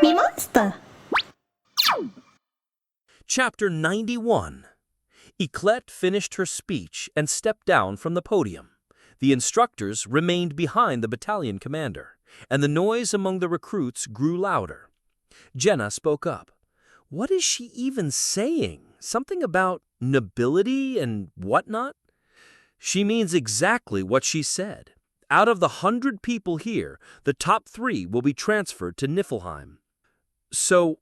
MeMonster. Chapter 91. Eclette finished her speech and stepped down from the podium. The instructors remained behind the battalion commander, and the noise among the recruits grew louder. Jenna spoke up. What is she even saying? Something about nobility and whatnot? She means exactly what she said. Out of the 100 people here, the top 3 will be transferred to Niflheim. So,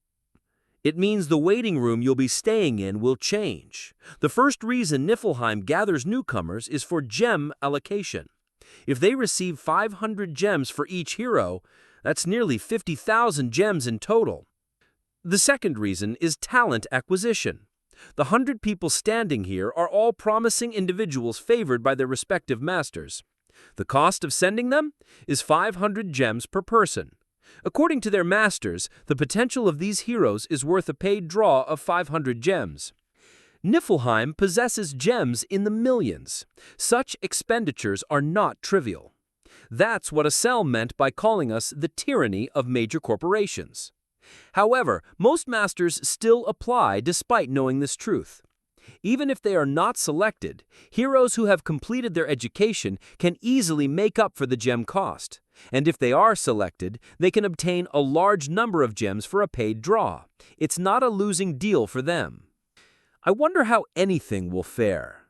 it means the waiting room you'll be staying in will change. The first reason Niflheim gathers newcomers is for gem allocation. If they receive 500 gems for each hero, that's nearly 50,000 gems in total. The second reason is talent acquisition. The 100 people standing here are all promising individuals favored by their respective masters. The cost of sending them is 500 gems per person. According to their masters, the potential of these heroes is worth a paid draw of 500 gems. Niflheim possesses gems in the millions. Such expenditures are not trivial. That's what Acel meant by calling us the tyranny of major corporations. However, most masters still apply despite knowing this truth. Even if they are not selected, heroes who have completed their education can easily make up for the gem cost. And if they are selected, they can obtain a large number of gems for a paid draw. It's not a losing deal for them. I wonder how anything will fare.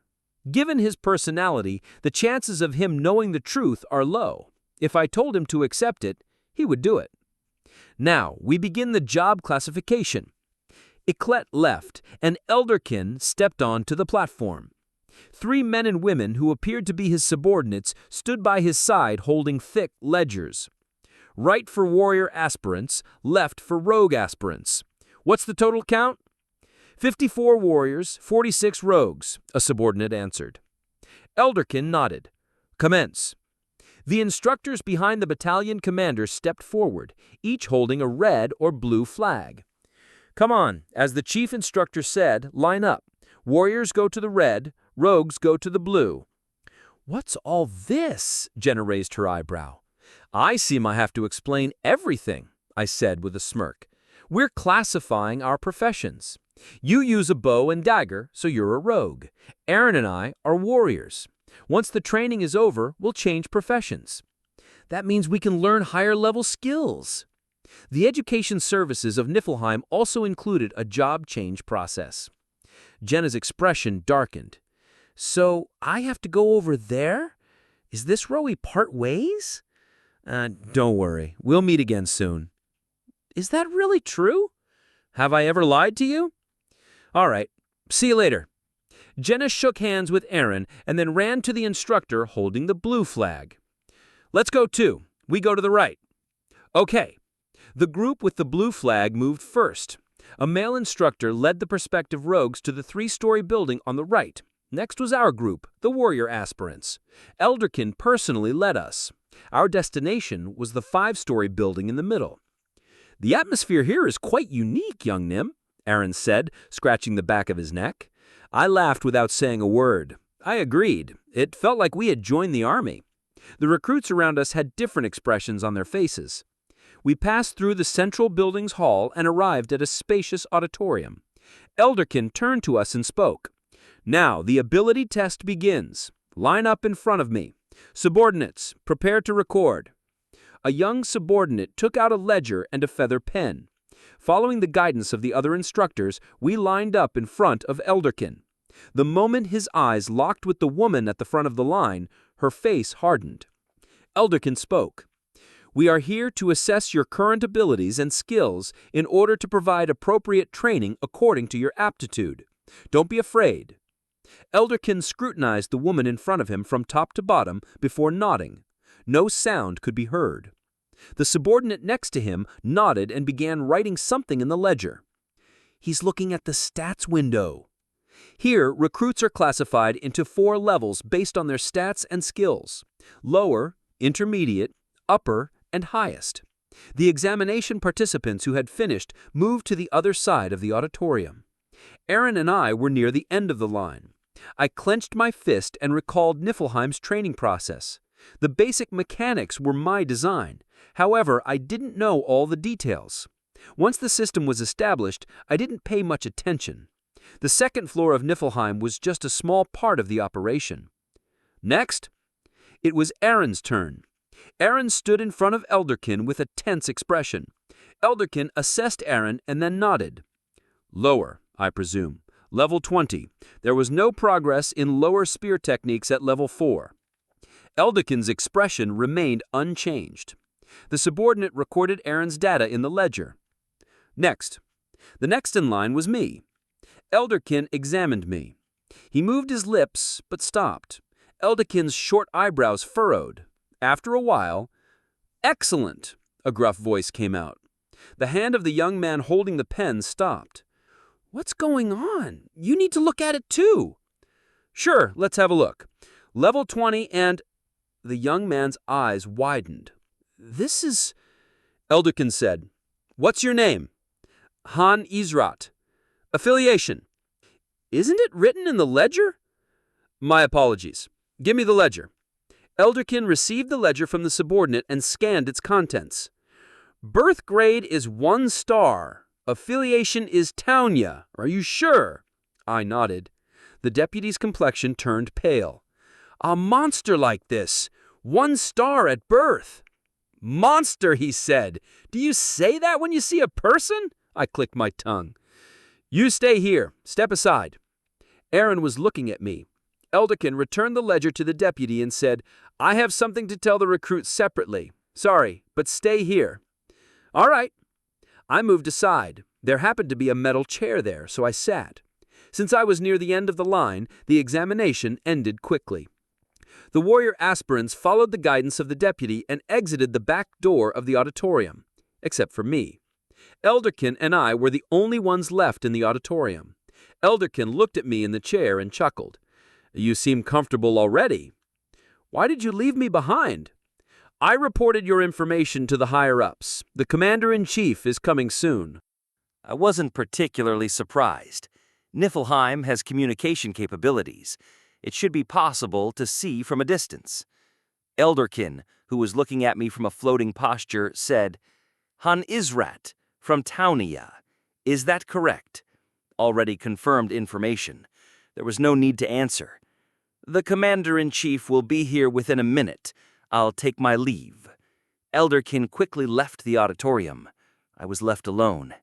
Given his personality, the chances of him knowing the truth are low. If I told him to accept it, he would do it. Now, we begin the job classification. Eclette left, and Elderkin stepped on to the platform. 3 men and women who appeared to be his subordinates stood by his side holding thick ledgers. Right for warrior aspirants, left for rogue aspirants. What's the total count? 54 warriors, 46 rogues, a subordinate answered. Elderkin nodded. Commence. The instructors behind the battalion commander stepped forward, each holding a red or blue flag. Come on, as the chief instructor said, line up. Warriors go to the red, rogues go to the blue. What's all this? Jenna raised her eyebrow. I seem I have to explain everything, I said with a smirk. We're classifying our professions. You use a bow and dagger, so you're a rogue. Aaron and I are warriors. Once the training is over, we'll change professions. That means we can learn higher-level skills. The education services of Niflheim also included a job change process. Jenna's expression darkened. So, I have to go over there? Is this where we part ways? Don't worry, we'll meet again soon. Is that really true? Have I ever lied to you? All right, see you later. Jenna shook hands with Aaron and then ran to the instructor holding the blue flag. Let's go too. We go to the right. Okay. The group with the blue flag moved first. A male instructor led the prospective rogues to the 3-story building on the right. Next was our group, the warrior aspirants. Elderkin personally led us. Our destination was the 5-story building in the middle. The atmosphere here is quite unique, young Nim, Aaron said, scratching the back of his neck. I laughed without saying a word. I agreed. It felt like we had joined the army. The recruits around us had different expressions on their faces. We passed through the central building's hall and arrived at a spacious auditorium. Elderkin turned to us and spoke. Now, the ability test begins. Line up in front of me. Subordinates, prepare to record. A young subordinate took out a ledger and a feather pen. Following the guidance of the other instructors, we lined up in front of Elderkin. The moment his eyes locked with the woman at the front of the line, her face hardened. Elderkin spoke. We are here to assess your current abilities and skills in order to provide appropriate training according to your aptitude. Don't be afraid. Elderkin scrutinized the woman in front of him from top to bottom before nodding. No sound could be heard. The subordinate next to him nodded and began writing something in the ledger. He's looking at the stats window. Here, recruits are classified into 4 levels based on their stats and skills: lower, intermediate, upper, and highest. The examination participants who had finished moved to the other side of the auditorium. Aaron and I were near the end of the line. I clenched my fist and recalled Niflheim's training process. The basic mechanics were my design. However, I didn't know all the details. Once the system was established, I didn't pay much attention. The second floor of Niflheim was just a small part of the operation. Next, it was Aaron's turn. Aaron stood in front of Elderkin with a tense expression. Elderkin assessed Aaron and then nodded. Lower, I presume. Level 20. There was no progress in lower spear techniques at level 4. Elderkin's expression remained unchanged. The subordinate recorded Aaron's data in the ledger. Next. The next in line was me. Elderkin examined me. He moved his lips, but stopped. Elderkin's short eyebrows furrowed. After a while, "Excellent," a gruff voice came out. The hand of the young man holding the pen stopped. "What's going on? You need to look at it too." "Sure, let's have a look. Level 20 and—" The young man's eyes widened. "This is—" Elderkin said. "What's your name?" "Han Israt." "Affiliation." "Isn't it written in the ledger?" "My apologies. Give me the ledger." Elderkin received the ledger from the subordinate and scanned its contents. "Birth grade is 1 star. Affiliation is Taunia. Are you sure?" I nodded. The deputy's complexion turned pale. "A monster like this. 1 star at birth." "Monster," he said. "Do you say that when you see a person?" I clicked my tongue. "You stay here. Step aside." Aaron was looking at me. Elderkin returned the ledger to the deputy and said, "I have something to tell the recruits separately. Sorry, but stay here." "All right." I moved aside. There happened to be a metal chair there, so I sat. Since I was near the end of the line, the examination ended quickly. The warrior aspirants followed the guidance of the deputy and exited the back door of the auditorium, except for me. Elderkin and I were the only ones left in the auditorium. Elderkin looked at me in the chair and chuckled. "You seem comfortable already. Why did you leave me behind?" "I reported your information to the higher-ups. The commander-in-chief is coming soon." I wasn't particularly surprised. Niflheim has communication capabilities. It should be possible to see from a distance. Elderkin, who was looking at me from a floating posture, said, "Han Israt, from Taunia. Is that correct?" Already confirmed information. There was no need to answer. "The commander-in-chief will be here within a minute. I'll take my leave." Elderkin quickly left the auditorium. I was left alone.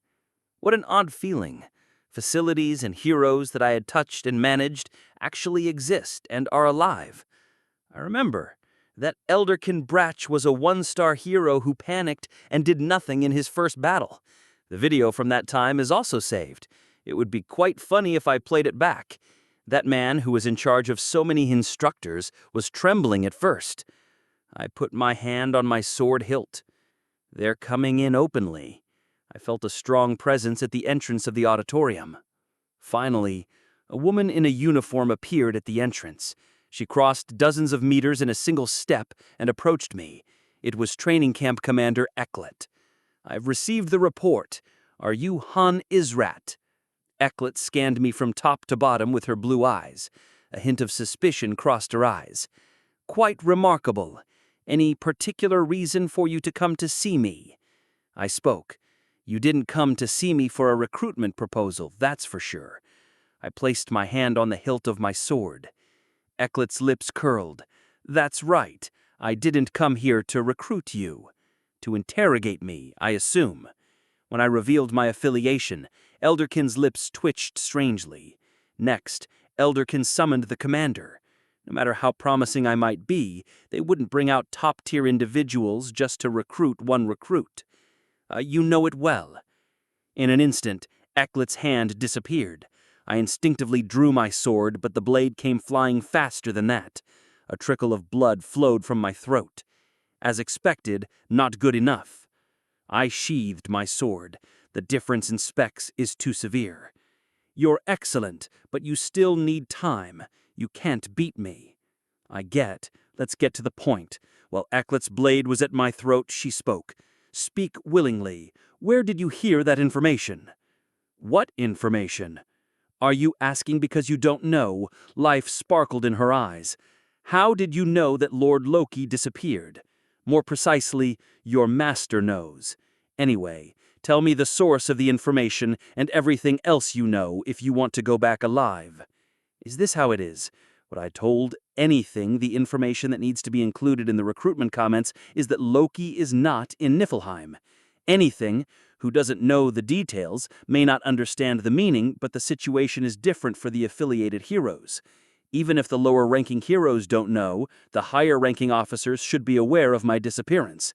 What an odd feeling. Facilities and heroes that I had touched and managed actually exist and are alive. I remember that Elderkin Bratch was a 1-star hero who panicked and did nothing in his first battle. The video from that time is also saved. It would be quite funny if I played it back. That man, who was in charge of so many instructors, was trembling at first. I put my hand on my sword hilt. They're coming in openly. I felt a strong presence at the entrance of the auditorium. Finally, a woman in a uniform appeared at the entrance. She crossed dozens of meters in a single step and approached me. It was Training Camp Commander Ecklet. "I've received the report. Are you Han Israt?" Ecklet scanned me from top to bottom with her blue eyes. A hint of suspicion crossed her eyes. "Quite remarkable. Any particular reason for you to come to see me?" I spoke. "You didn't come to see me for a recruitment proposal, that's for sure." I placed my hand on the hilt of my sword. Ecklet's lips curled. "That's right. I didn't come here to recruit you. To interrogate me, I assume." When I revealed my affiliation, Elderkin's lips twitched strangely. Next, Elderkin summoned the commander. No matter how promising I might be, they wouldn't bring out top-tier individuals just to recruit one recruit. You know it well." In an instant, Ecklet's hand disappeared. I instinctively drew my sword, but the blade came flying faster than that. A trickle of blood flowed from my throat. As expected, not good enough. I sheathed my sword. The difference in specs is too severe. "You're excellent, but you still need time. You can't beat me." "I get. Let's get to the point." While Ecklet's blade was at my throat, she spoke. "Speak willingly. Where did you hear that information?" "What information?" "Are you asking because you don't know?" Life sparkled in her eyes. "How did you know that Lord Loki disappeared? More precisely, your master knows. Anyway, Tell me the source of the information and everything else you know if you want to go back alive. Is this how it is? What I told anything, the information that needs to be included in the recruitment comments is that Loki is not in Niflheim. Anything, who doesn't know the details, may not understand the meaning, but the situation is different for the affiliated heroes. Even if the lower-ranking heroes don't know, the higher-ranking officers should be aware of my disappearance.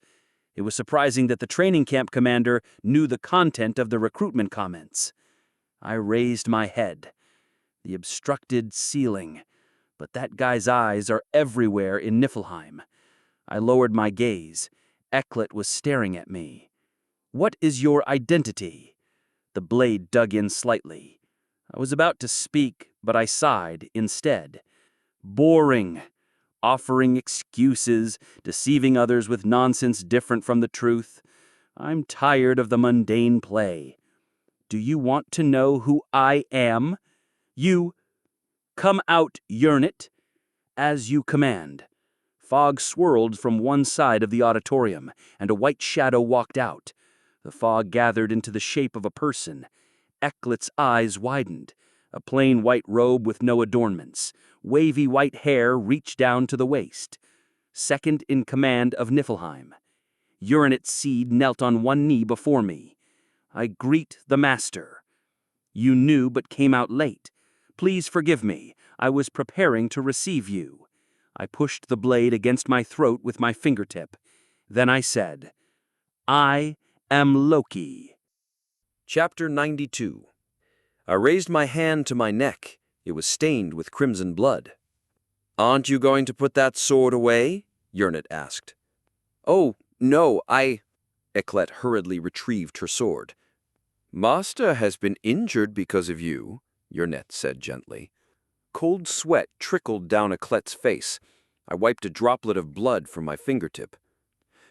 It was surprising that the training camp commander knew the content of the recruitment comments. I raised my head. The obstructed ceiling. But that guy's eyes are everywhere in Niflheim. I lowered my gaze. Eklet was staring at me. What is your identity? The blade dug in slightly. I was about to speak, but I sighed instead. Boring. Offering excuses, deceiving others with nonsense different from the truth. I'm tired of the mundane play. Do you want to know who I am? You. Come out, Yearnit. As you command. Fog swirled from one side of the auditorium, and a white shadow walked out. The fog gathered into the shape of a person. Eklet's eyes widened. A plain white robe with no adornments. Wavy white hair reached down to the waist. Second in command of Niflheim. Uranit's seed knelt on one knee before me. I greet the master. You knew but came out late. Please forgive me. I was preparing to receive you. I pushed the blade against my throat with my fingertip. Then I said, I am Loki. Chapter 92. I raised my hand to my neck. It was stained with crimson blood. Aren't you going to put that sword away? Yearnit asked. Oh, no, Eklet hurriedly retrieved her sword. Master has been injured because of you, Yearnit said gently. Cold sweat trickled down Eklet's face. I wiped a droplet of blood from my fingertip.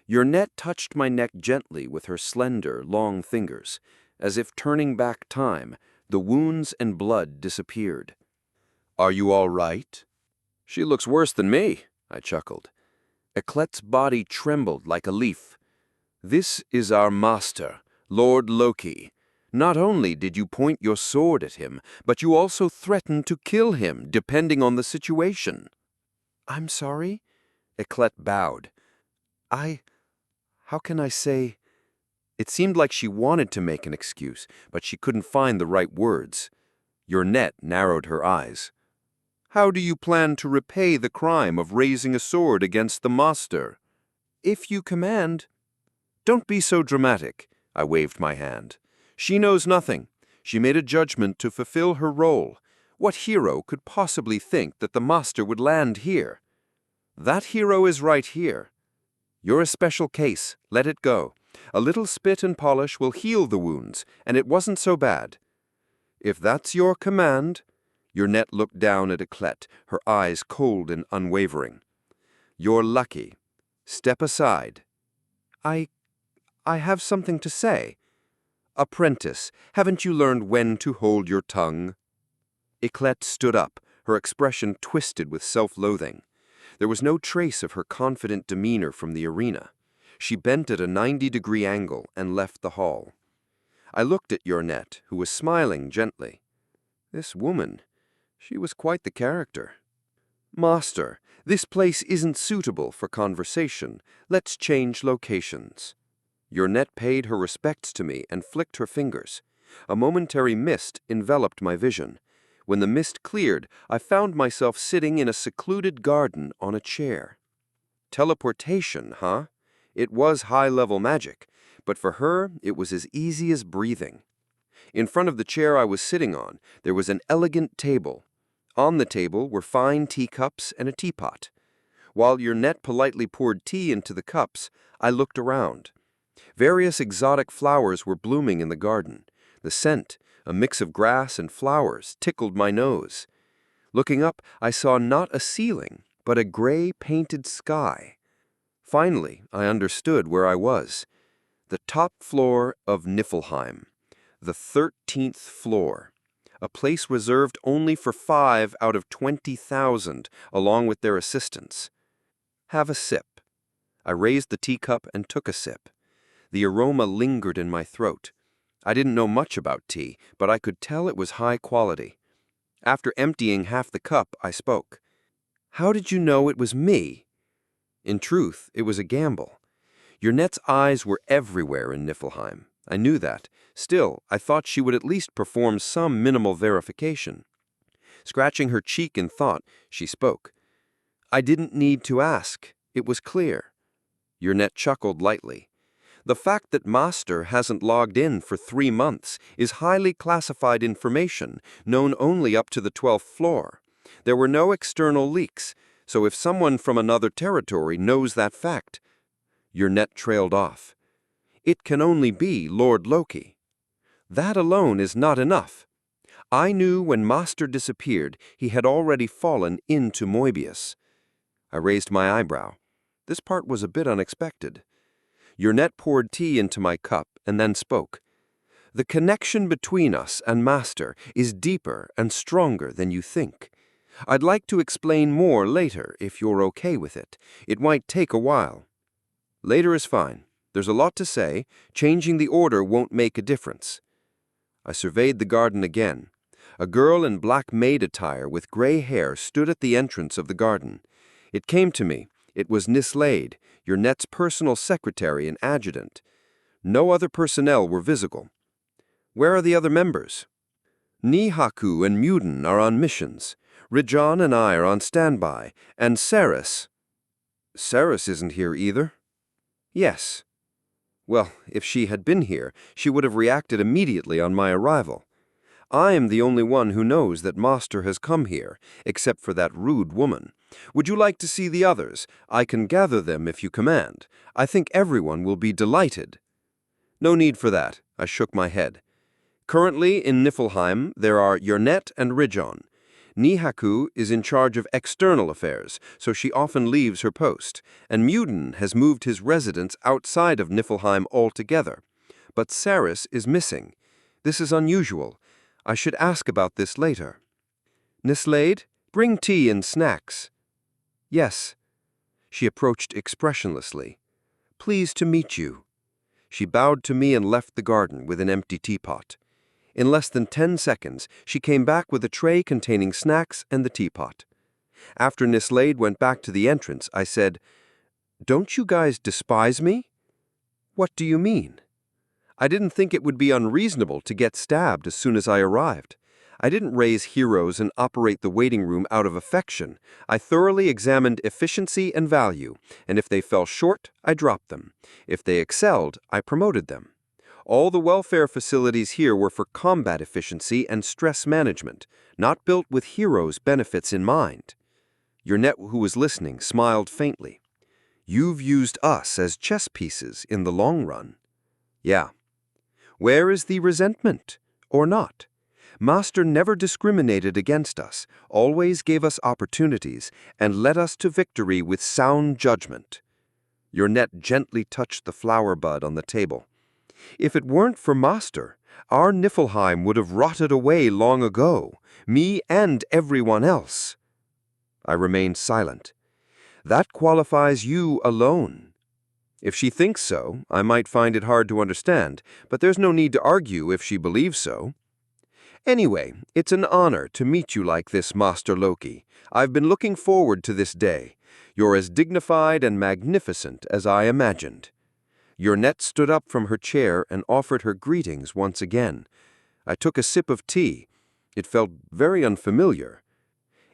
Yearnit touched my neck gently with her slender, long fingers. As if turning back time, the wounds and blood disappeared. Are you all right? She looks worse than me, I chuckled. Eklet's body trembled like a leaf. This is our master, Lord Loki. Not only did you point your sword at him, but you also threatened to kill him, depending on the situation. I'm sorry? Eklet bowed. How can I say? It seemed like she wanted to make an excuse, but she couldn't find the right words. Yearnit narrowed her eyes. How do you plan to repay the crime of raising a sword against the master? If you command. Don't be so dramatic, I waved my hand. She knows nothing. She made a judgment to fulfill her role. What hero could possibly think that the master would land here? That hero is right here. You're a special case. Let it go. A little spit and polish will heal the wounds, and it wasn't so bad. If that's your command, Yearnit looked down at Eklet, her eyes cold and unwavering. You're lucky. Step aside. I have something to say. Apprentice, haven't you learned when to hold your tongue? Eklet stood up, her expression twisted with self-loathing. There was no trace of her confident demeanor from the arena. She bent at a 90-degree angle and left the hall. I looked at Yearnit, who was smiling gently. This woman, she was quite the character. Master, this place isn't suitable for conversation. Let's change locations. Yearnit paid her respects to me and flicked her fingers. A momentary mist enveloped my vision. When the mist cleared, I found myself sitting in a secluded garden on a chair. Teleportation, huh? It was high-level magic, but for her it was as easy as breathing. In front of the chair I was sitting on, there was an elegant table. On the table were fine teacups and a teapot. While Yearnit politely poured tea into the cups, I looked around. Various exotic flowers were blooming in the garden. The scent, a mix of grass and flowers, tickled my nose. Looking up, I saw not a ceiling, but a gray painted sky. Finally, I understood where I was. The top floor of Niflheim. The 13th floor. A place reserved only for 5 out of 20,000, along with their assistants. Have a sip. I raised the teacup and took a sip. The aroma lingered in my throat. I didn't know much about tea, but I could tell it was high quality. After emptying half the cup, I spoke. "How did you know it was me?" In truth, it was a gamble. Yurnette's eyes were everywhere in Niflheim. I knew that. Still, I thought she would at least perform some minimal verification. Scratching her cheek in thought, she spoke. "I didn't need to ask. It was clear." Yurnette chuckled lightly. "The fact that Master hasn't logged in for 3 months is highly classified information, known only up to the 12th floor. There were no external leaks, so if someone from another territory knows that fact—" Yurnette trailed off. "It can only be Lord Loki. That alone is not enough. I knew when Master disappeared, he had already fallen into Moebius." I raised my eyebrow. This part was a bit unexpected. Yurnette poured tea into my cup and then spoke. "The connection between us and Master is deeper and stronger than you think. I'd like to explain more later if you're okay with it. It might take a while." "Later is fine. There's a lot to say. Changing the order won't make a difference." I surveyed the garden again. A girl in black maid attire with gray hair stood at the entrance of the garden. It came to me. It was Nislade, Yurnette's personal secretary and adjutant. No other personnel were visible. "Where are the other members?" "Nihaku and Muden are on missions. Rijan and I are on standby, and Saris—" "Saris isn't here either?" "Yes." Well, if she had been here, she would have reacted immediately on my arrival. I am the only one who knows that Master has come here, except for that rude woman. Would you like to see the others? I can gather them if you command. I think everyone will be delighted." "No need for that," I shook my head. "Currently in Niflheim there are Yurnette and Rijon. Nihaku is in charge of external affairs, so she often leaves her post, and Muden has moved his residence outside of Niflheim altogether. But Saris is missing. This is unusual. I should ask about this later. Nislade, bring tea and snacks." "Yes." She approached expressionlessly. "Pleased to meet you." She bowed to me and left the garden with an empty teapot. In less than 10 seconds, she came back with a tray containing snacks and the teapot. After Nislade went back to the entrance, I said, "Don't you guys despise me?" "What do you mean?" "I didn't think it would be unreasonable to get stabbed as soon as I arrived. I didn't raise heroes and operate the waiting room out of affection. I thoroughly examined efficiency and value, and if they fell short, I dropped them. If they excelled, I promoted them. All the welfare facilities here were for combat efficiency and stress management, not built with heroes' benefits in mind." Yurnette, who was listening, smiled faintly. "You've used us as chess pieces in the long run." "Yeah." "Where is the resentment? Or not? Master never discriminated against us, always gave us opportunities, and led us to victory with sound judgment." Yurnette gently touched the flower bud on the table. "If it weren't for Master, our Niflheim would have rotted away long ago, me and everyone else." I remained silent. "That qualifies you alone." If she thinks so, I might find it hard to understand, but there's no need to argue if she believes so. "Anyway, it's an honor to meet you like this, Master Loki. I've been looking forward to this day. You're as dignified and magnificent as I imagined." Yurnette stood up from her chair and offered her greetings once again. I took a sip of tea. It felt very unfamiliar.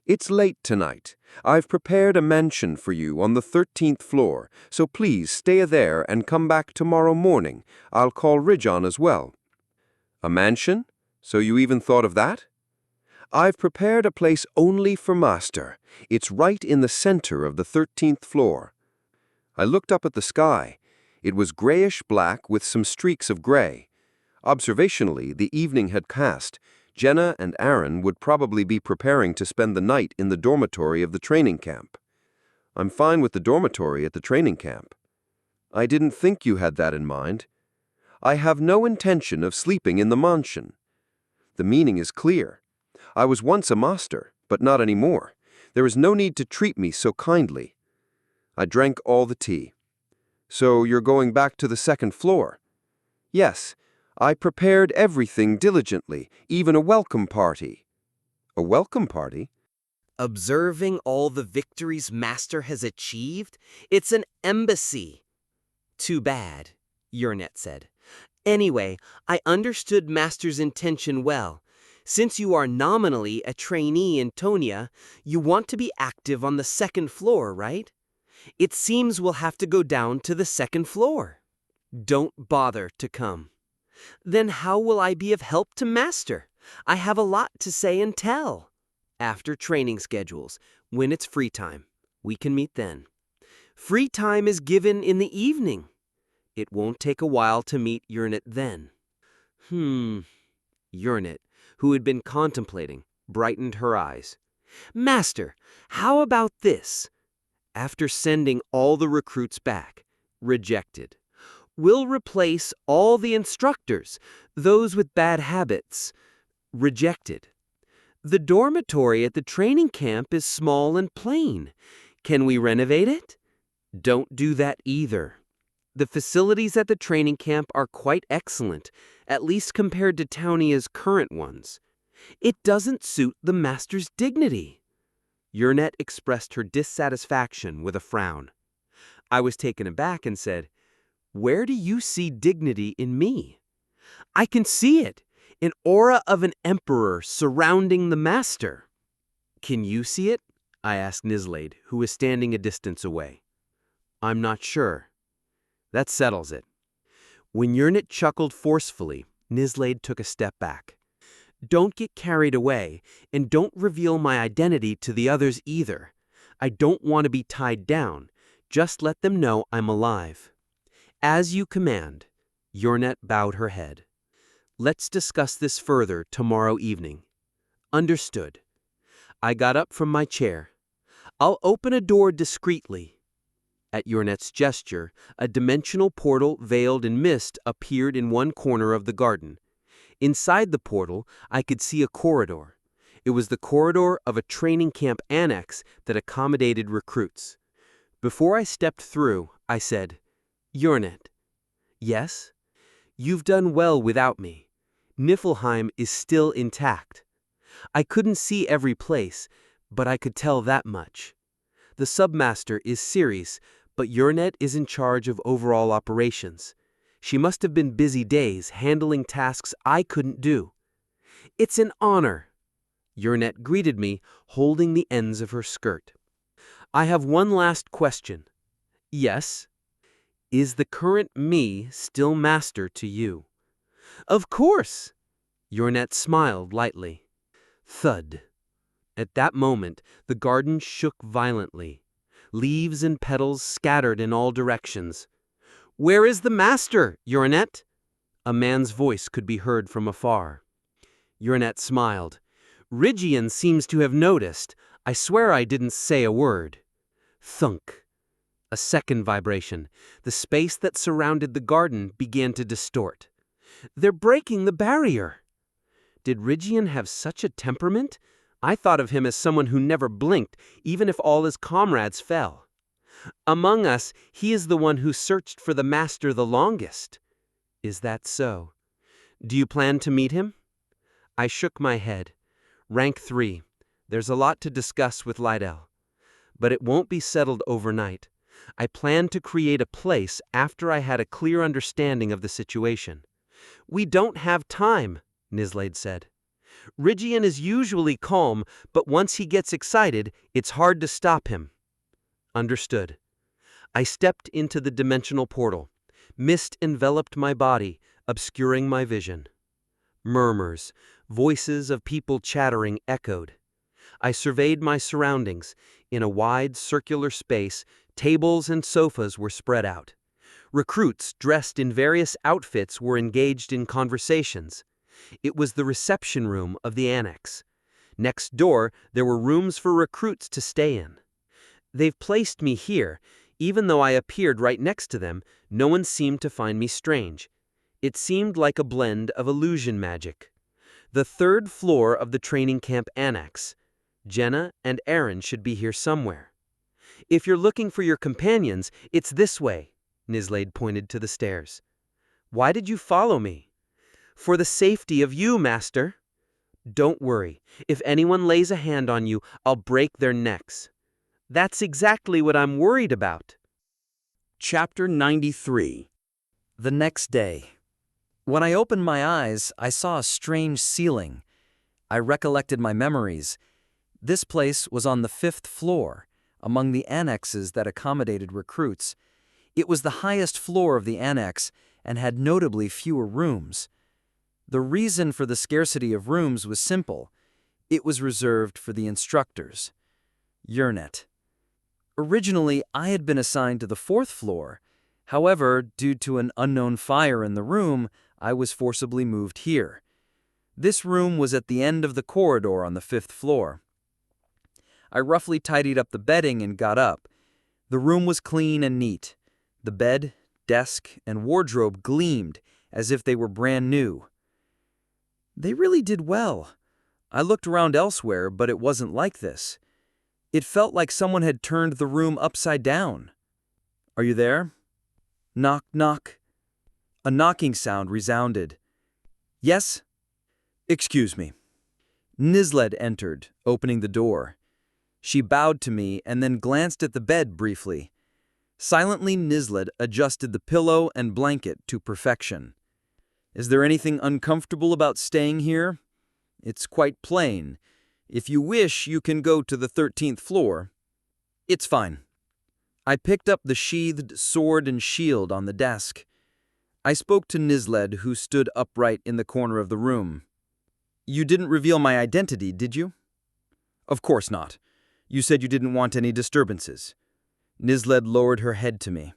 "It's late tonight. I've prepared a mansion for you on the 13th floor, so please stay there and come back tomorrow morning. I'll call Rijon as well." "A mansion? So you even thought of that?" "I've prepared a place only for Master. It's right in the center of the 13th floor." I looked up at the sky. It was grayish-black with some streaks of gray. Observationally, the evening had passed. Jenna and Aaron would probably be preparing to spend the night in the dormitory of the training camp. "I'm fine with the dormitory at the training camp." "I didn't think you had that in mind." "I have no intention of sleeping in the mansion." "The meaning is clear. I was once a master, but not anymore. There is no need to treat me so kindly." I drank all the tea. So you're going back to the second floor? Yes, I prepared everything diligently, even a welcome party. A welcome party? Observing all the victories Master has achieved? It's an embassy. Too bad, Yurnet said. Anyway, I understood Master's intention well. Since you are nominally a trainee in Tonia, you want to be active on the second floor, right? It seems we'll have to go down to the second floor. Don't bother to come. Then how will I be of help to Master? I have a lot to say and tell. After training schedules, when it's free time, we can meet then. Free time is given in the evening. It won't take a while to meet Yurnet then. Yurnet, who had been contemplating, brightened her eyes. Master, how about this? After sending all the recruits back, rejected. We'll replace all the instructors, those with bad habits, rejected. The dormitory at the training camp is small and plain. Can we renovate it? Don't do that either. The facilities at the training camp are quite excellent, at least compared to Townia's current ones. It doesn't suit the Master's dignity. Yurnet expressed her dissatisfaction with a frown. I was taken aback and said, Where do you see dignity in me? I can see it, an aura of an emperor surrounding the Master. Can you see it? I asked Nislade, who was standing a distance away. I'm not sure. That settles it. When Yurnet chuckled forcefully, Nislade took a step back. Don't get carried away, and don't reveal my identity to the others either. I don't want to be tied down. Just let them know I'm alive. As you command. Yurnet bowed her head. Let's discuss this further tomorrow evening. Understood. I got up from my chair. I'll open a door discreetly. At Yurnet's gesture, a dimensional portal veiled in mist appeared in one corner of the garden. Inside the portal, I could see a corridor. It was the corridor of a training camp annex that accommodated recruits. Before I stepped through, I said, Yurnet. Yes? You've done well without me. Niflheim is still intact. I couldn't see every place, but I could tell that much. The submaster is Ceres, but Yurnet is in charge of overall operations. She must have been busy days handling tasks I couldn't do. It's an honor. Yurnet greeted me, holding the ends of her skirt. I have one last question. Yes? Is the current me still master to you? Of course! Yurnet smiled lightly. Thud. At that moment, the garden shook violently. Leaves and petals scattered in all directions. Where is the master, Yurnet? A man's voice could be heard from afar. Yurnet smiled. Rygian seems to have noticed. I swear I didn't say a word. Thunk. A second vibration. The space that surrounded the garden began to distort. They're breaking the barrier. Did Rygian have such a temperament? I thought of him as someone who never blinked, even if all his comrades fell. Among us, he is the one who searched for the master the longest. Is that so? Do you plan to meet him? I shook my head. Rank 3. There's a lot to discuss with Lydell. But it won't be settled overnight. I planned to create a place after I had a clear understanding of the situation. We don't have time, Nislade said. Rygian is usually calm, but once he gets excited, it's hard to stop him. Understood. I stepped into the dimensional portal. Mist enveloped my body, obscuring my vision. Murmurs, voices of people chattering echoed. I surveyed my surroundings. In a wide circular space, tables and sofas were spread out. Recruits dressed in various outfits were engaged in conversations. It was the reception room of the annex. Next door, there were rooms for recruits to stay in. They've placed me here. Even though I appeared right next to them, no one seemed to find me strange. It seemed like a blend of illusion magic. The third floor of the training camp annex. Jenna and Aaron should be here somewhere. If you're looking for your companions, it's this way. Nislade pointed to the stairs. Why did you follow me? For the safety of you, Master. Don't worry. If anyone lays a hand on you, I'll break their necks. That's exactly what I'm worried about. Chapter 93. The next day. When I opened my eyes, I saw a strange ceiling. I recollected my memories. This place was on the 5th floor, among the annexes that accommodated recruits. It was the highest floor of the annex and had notably fewer rooms. The reason for the scarcity of rooms was simple. It was reserved for the instructors. Yernet. Originally, I had been assigned to the 4th floor. However, due to an unknown fire in the room, I was forcibly moved here. This room was at the end of the corridor on the 5th floor. I roughly tidied up the bedding and got up. The room was clean and neat. The bed, desk, and wardrobe gleamed as if they were brand new. They really did well. I looked around elsewhere, but it wasn't like this. It felt like someone had turned the room upside down. Are you there? Knock, knock. A knocking sound resounded. Yes? Excuse me. Nislade entered, opening the door. She bowed to me and then glanced at the bed briefly. Silently, Nislade adjusted the pillow and blanket to perfection. Is there anything uncomfortable about staying here? It's quite plain. If you wish, you can go to the 13th floor. It's fine. I picked up the sheathed sword and shield on the desk. I spoke to Nislade, who stood upright in the corner of the room. You didn't reveal my identity, did you? Of course not. You said you didn't want any disturbances. Nislade lowered her head to me.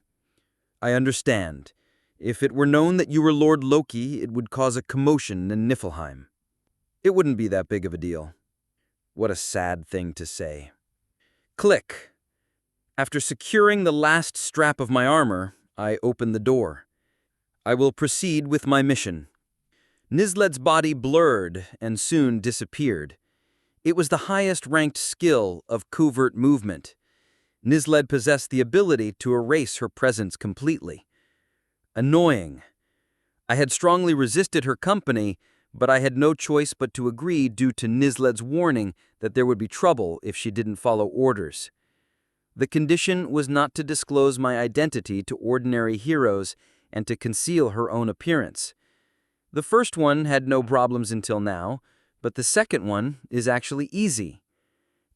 I understand. If it were known that you were Lord Loki, it would cause a commotion in Niflheim. It wouldn't be that big of a deal. What a sad thing to say. Click. After securing the last strap of my armor, I opened the door. I will proceed with my mission. Nislade's body blurred and soon disappeared. It was the highest-ranked skill of covert movement. Nislade possessed the ability to erase her presence completely. Annoying. I had strongly resisted her company, but I had no choice but to agree due to Nislade's warning that there would be trouble if she didn't follow orders. The condition was not to disclose my identity to ordinary heroes and to conceal her own appearance. The first one had no problems until now, but the second one is actually easy.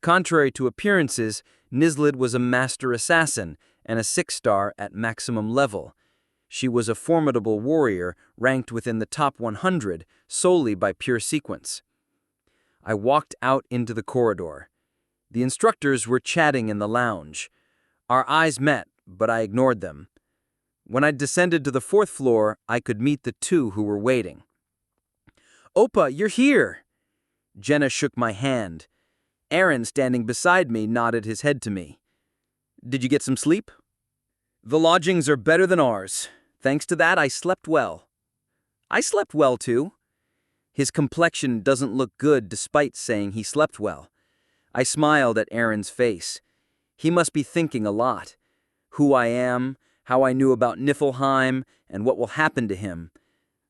Contrary to appearances, Nislade was a master assassin and a 6-star at maximum level. She was a formidable warrior ranked within the top 100 solely by pure sequence. I walked out into the corridor. The instructors were chatting in the lounge. Our eyes met, but I ignored them. When I descended to the 4th floor, I could meet the two who were waiting. Oppa, you're here! Jenna shook my hand. Aaron, standing beside me, nodded his head to me. Did you get some sleep? The lodgings are better than ours. Thanks to that, I slept well. I slept well, too. His complexion doesn't look good despite saying he slept well. I smiled at Aaron's face. He must be thinking a lot. Who I am, how I knew about Niflheim, and what will happen to him.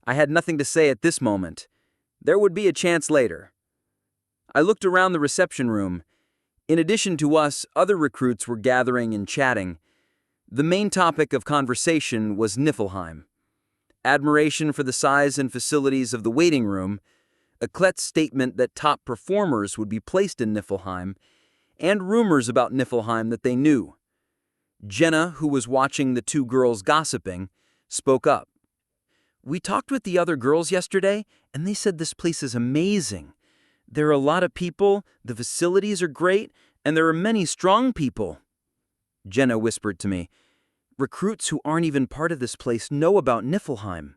I had nothing to say at this moment. There would be a chance later. I looked around the reception room. In addition to us, other recruits were gathering and chatting. The main topic of conversation was Niflheim. Admiration for the size and facilities of the waiting room, Eclet's statement that top performers would be placed in Niflheim, and rumors about Niflheim that they knew. Jenna, who was watching the two girls gossiping, spoke up. We talked with the other girls yesterday, and they said this place is amazing. There are a lot of people, the facilities are great, and there are many strong people. Jenna whispered to me, recruits who aren't even part of this place know about Niflheim.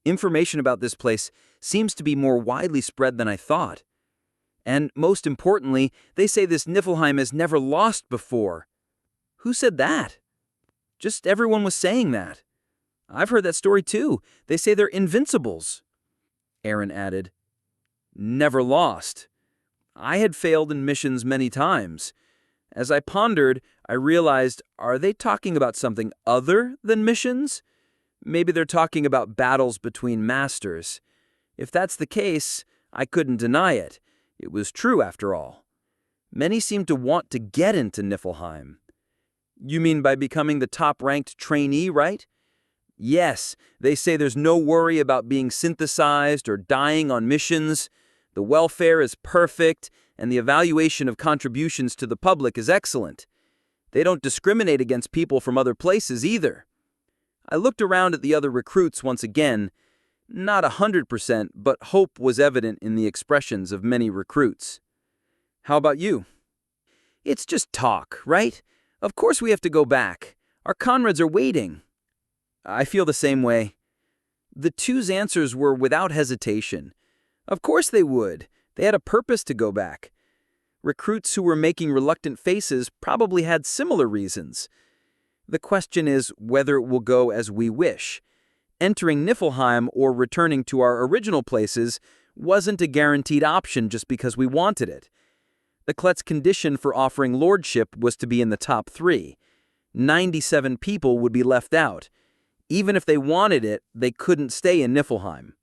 Information about this place seems to be more widely spread than I thought. And most importantly, they say this Niflheim has never lost before. Who said that? Just everyone was saying that. I've heard that story too. They say they're invincibles. Aaron added, never lost. I had failed in missions many times. As I pondered, I realized, are they talking about something other than missions? Maybe they're talking about battles between masters. If that's the case, I couldn't deny it. It was true after all. Many seem to want to get into Niflheim. You mean by becoming the top-ranked trainee, right? Yes, they say there's no worry about being synthesized or dying on missions. The welfare is perfect, and the evaluation of contributions to the public is excellent. They don't discriminate against people from other places either. I looked around at the other recruits once again. Not 100%, but hope was evident in the expressions of many recruits. How about you? It's just talk, right? Of course we have to go back. Our comrades are waiting. I feel the same way. The two's answers were without hesitation. Of course they would. They had a purpose to go back. Recruits who were making reluctant faces probably had similar reasons. The question is whether it will go as we wish. Entering Niflheim or returning to our original places wasn't a guaranteed option just because we wanted it. The Klet's condition for offering lordship was to be in the top 3. 97 people would be left out. Even if they wanted it, they couldn't stay in Niflheim.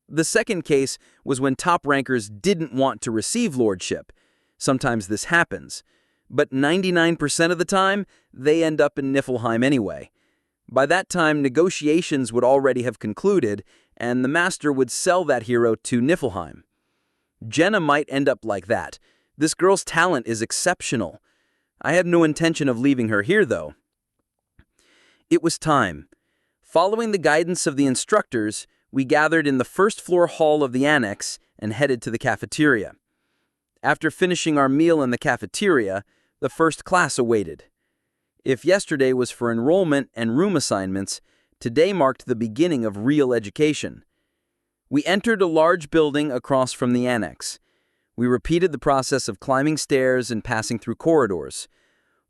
The second case was when top rankers didn't want to receive lordship. Sometimes this happens, but 99% of the time, they end up in Niflheim anyway. By that time, negotiations would already have concluded, and the master would sell that hero to Niflheim. Jenna might end up like that. This girl's talent is exceptional. I had no intention of leaving her here, though. It was time. Following the guidance of the instructors, we gathered in the first-floor hall of the annex and headed to the cafeteria. After finishing our meal in the cafeteria, the first class awaited. If yesterday was for enrollment and room assignments, today marked the beginning of real education. We entered a large building across from the annex. We repeated the process of climbing stairs and passing through corridors.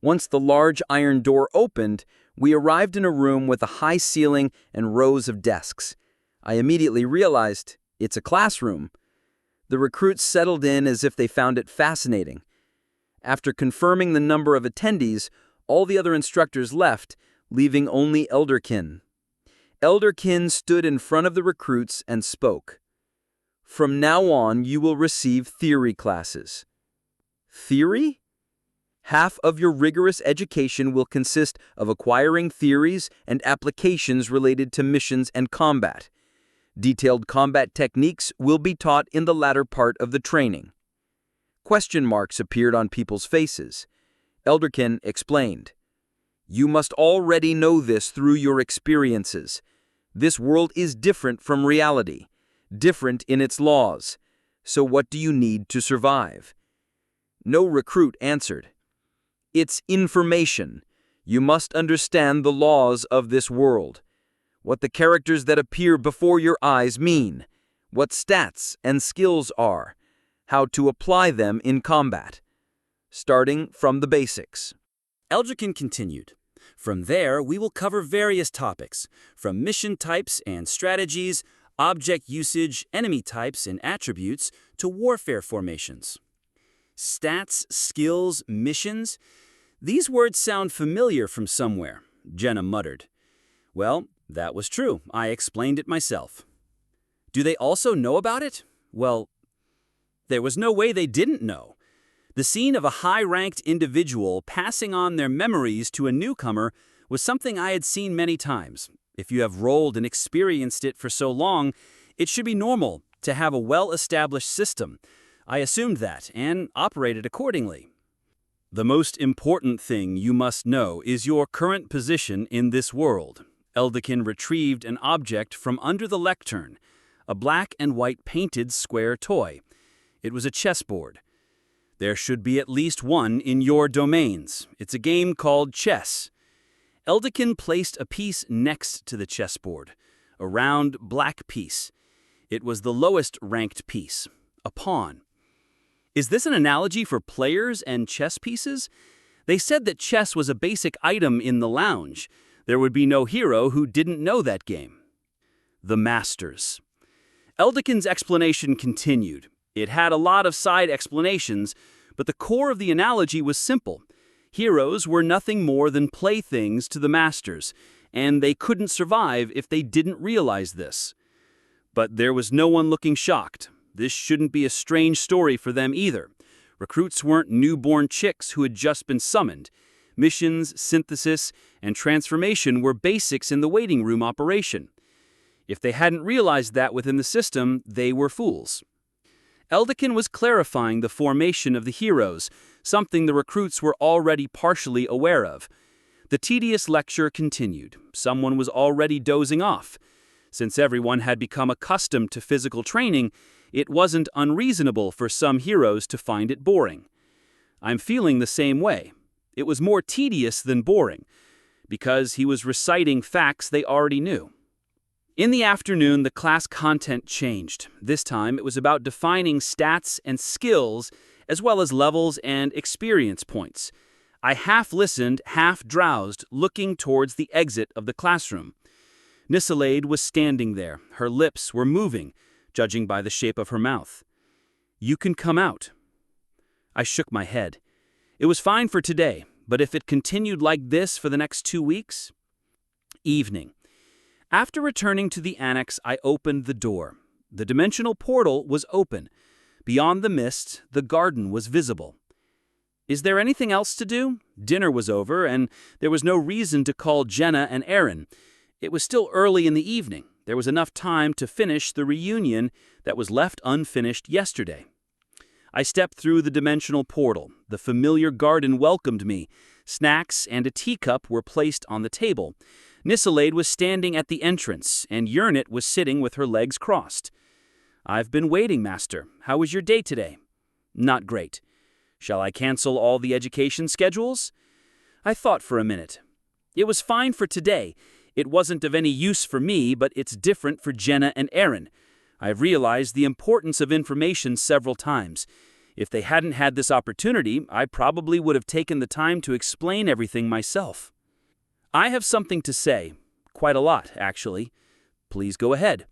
Once the large iron door opened, we arrived in a room with a high ceiling and rows of desks. I immediately realized it's a classroom. The recruits settled in as if they found it fascinating. After confirming the number of attendees, all the other instructors left, leaving only Elderkin. Elderkin stood in front of the recruits and spoke. From now on, you will receive theory classes. Theory? Half of your rigorous education will consist of acquiring theories and applications related to missions and combat. Detailed combat techniques will be taught in the latter part of the training. Question marks appeared on people's faces. Elderkin explained. You must already know this through your experiences. This world is different from reality, different in its laws. So what do you need to survive? No recruit answered. It's information. You must understand the laws of this world. What the characters that appear before your eyes mean, what stats and skills are, how to apply them in combat. Starting from the basics. Elderkin continued. From there, we will cover various topics, from mission types and strategies, object usage, enemy types and attributes, to warfare formations. Stats, skills, missions? These words sound familiar from somewhere, Jenna muttered. Well, that was true. I explained it myself. Do they also know about it? Well, there was no way they didn't know. The scene of a high-ranked individual passing on their memories to a newcomer was something I had seen many times. If you have rolled and experienced it for so long, it should be normal to have a well-established system. I assumed that and operated accordingly. The most important thing you must know is your current position in this world. Elderkin retrieved an object from under the lectern, a black and white painted square toy. It was a chessboard. There should be at least one in your domains. It's a game called chess. Elderkin placed a piece next to the chessboard, a round black piece. It was the lowest ranked piece, a pawn. Is this an analogy for players and chess pieces? They said that chess was a basic item in the lounge. There would be no hero who didn't know that game. The Masters. Elderkin's explanation continued. It had a lot of side explanations, but the core of the analogy was simple. Heroes were nothing more than playthings to the masters, and they couldn't survive if they didn't realize this. But there was no one looking shocked. This shouldn't be a strange story for them either. Recruits weren't newborn chicks who had just been summoned. Missions, synthesis, and transformation were basics in the waiting room operation. If they hadn't realized that within the system, they were fools. Eldekin was clarifying the formation of the heroes, something the recruits were already partially aware of. The tedious lecture continued. Someone was already dozing off. Since everyone had become accustomed to physical training, it wasn't unreasonable for some heroes to find it boring. I'm feeling the same way. It was more tedious than boring, because he was reciting facts they already knew. In the afternoon, the class content changed. This time, it was about defining stats and skills, as well as levels and experience points. I half listened, half drowsed, looking towards the exit of the classroom. Nissalade was standing there. Her lips were moving, judging by the shape of her mouth. "You can come out." I shook my head. It was fine for today, but if it continued like this for the next 2 weeks? Evening. After returning to the annex, I opened the door. The dimensional portal was open. Beyond the mist, the garden was visible. Is there anything else to do? Dinner was over, and there was no reason to call Jenna and Aaron. It was still early in the evening. There was enough time to finish the reunion that was left unfinished yesterday. I stepped through the dimensional portal. The familiar garden welcomed me. Snacks and a teacup were placed on the table. Nissalade was standing at the entrance, and Yernit was sitting with her legs crossed. "I've been waiting, Master. How was your day today?" "Not great." "Shall I cancel all the education schedules?" I thought for a minute. It was fine for today. It wasn't of any use for me, but it's different for Jenna and Aaron. I've realized the importance of information several times. If they hadn't had this opportunity, I probably would have taken the time to explain everything myself. I have something to say. Quite a lot, actually. Please go ahead.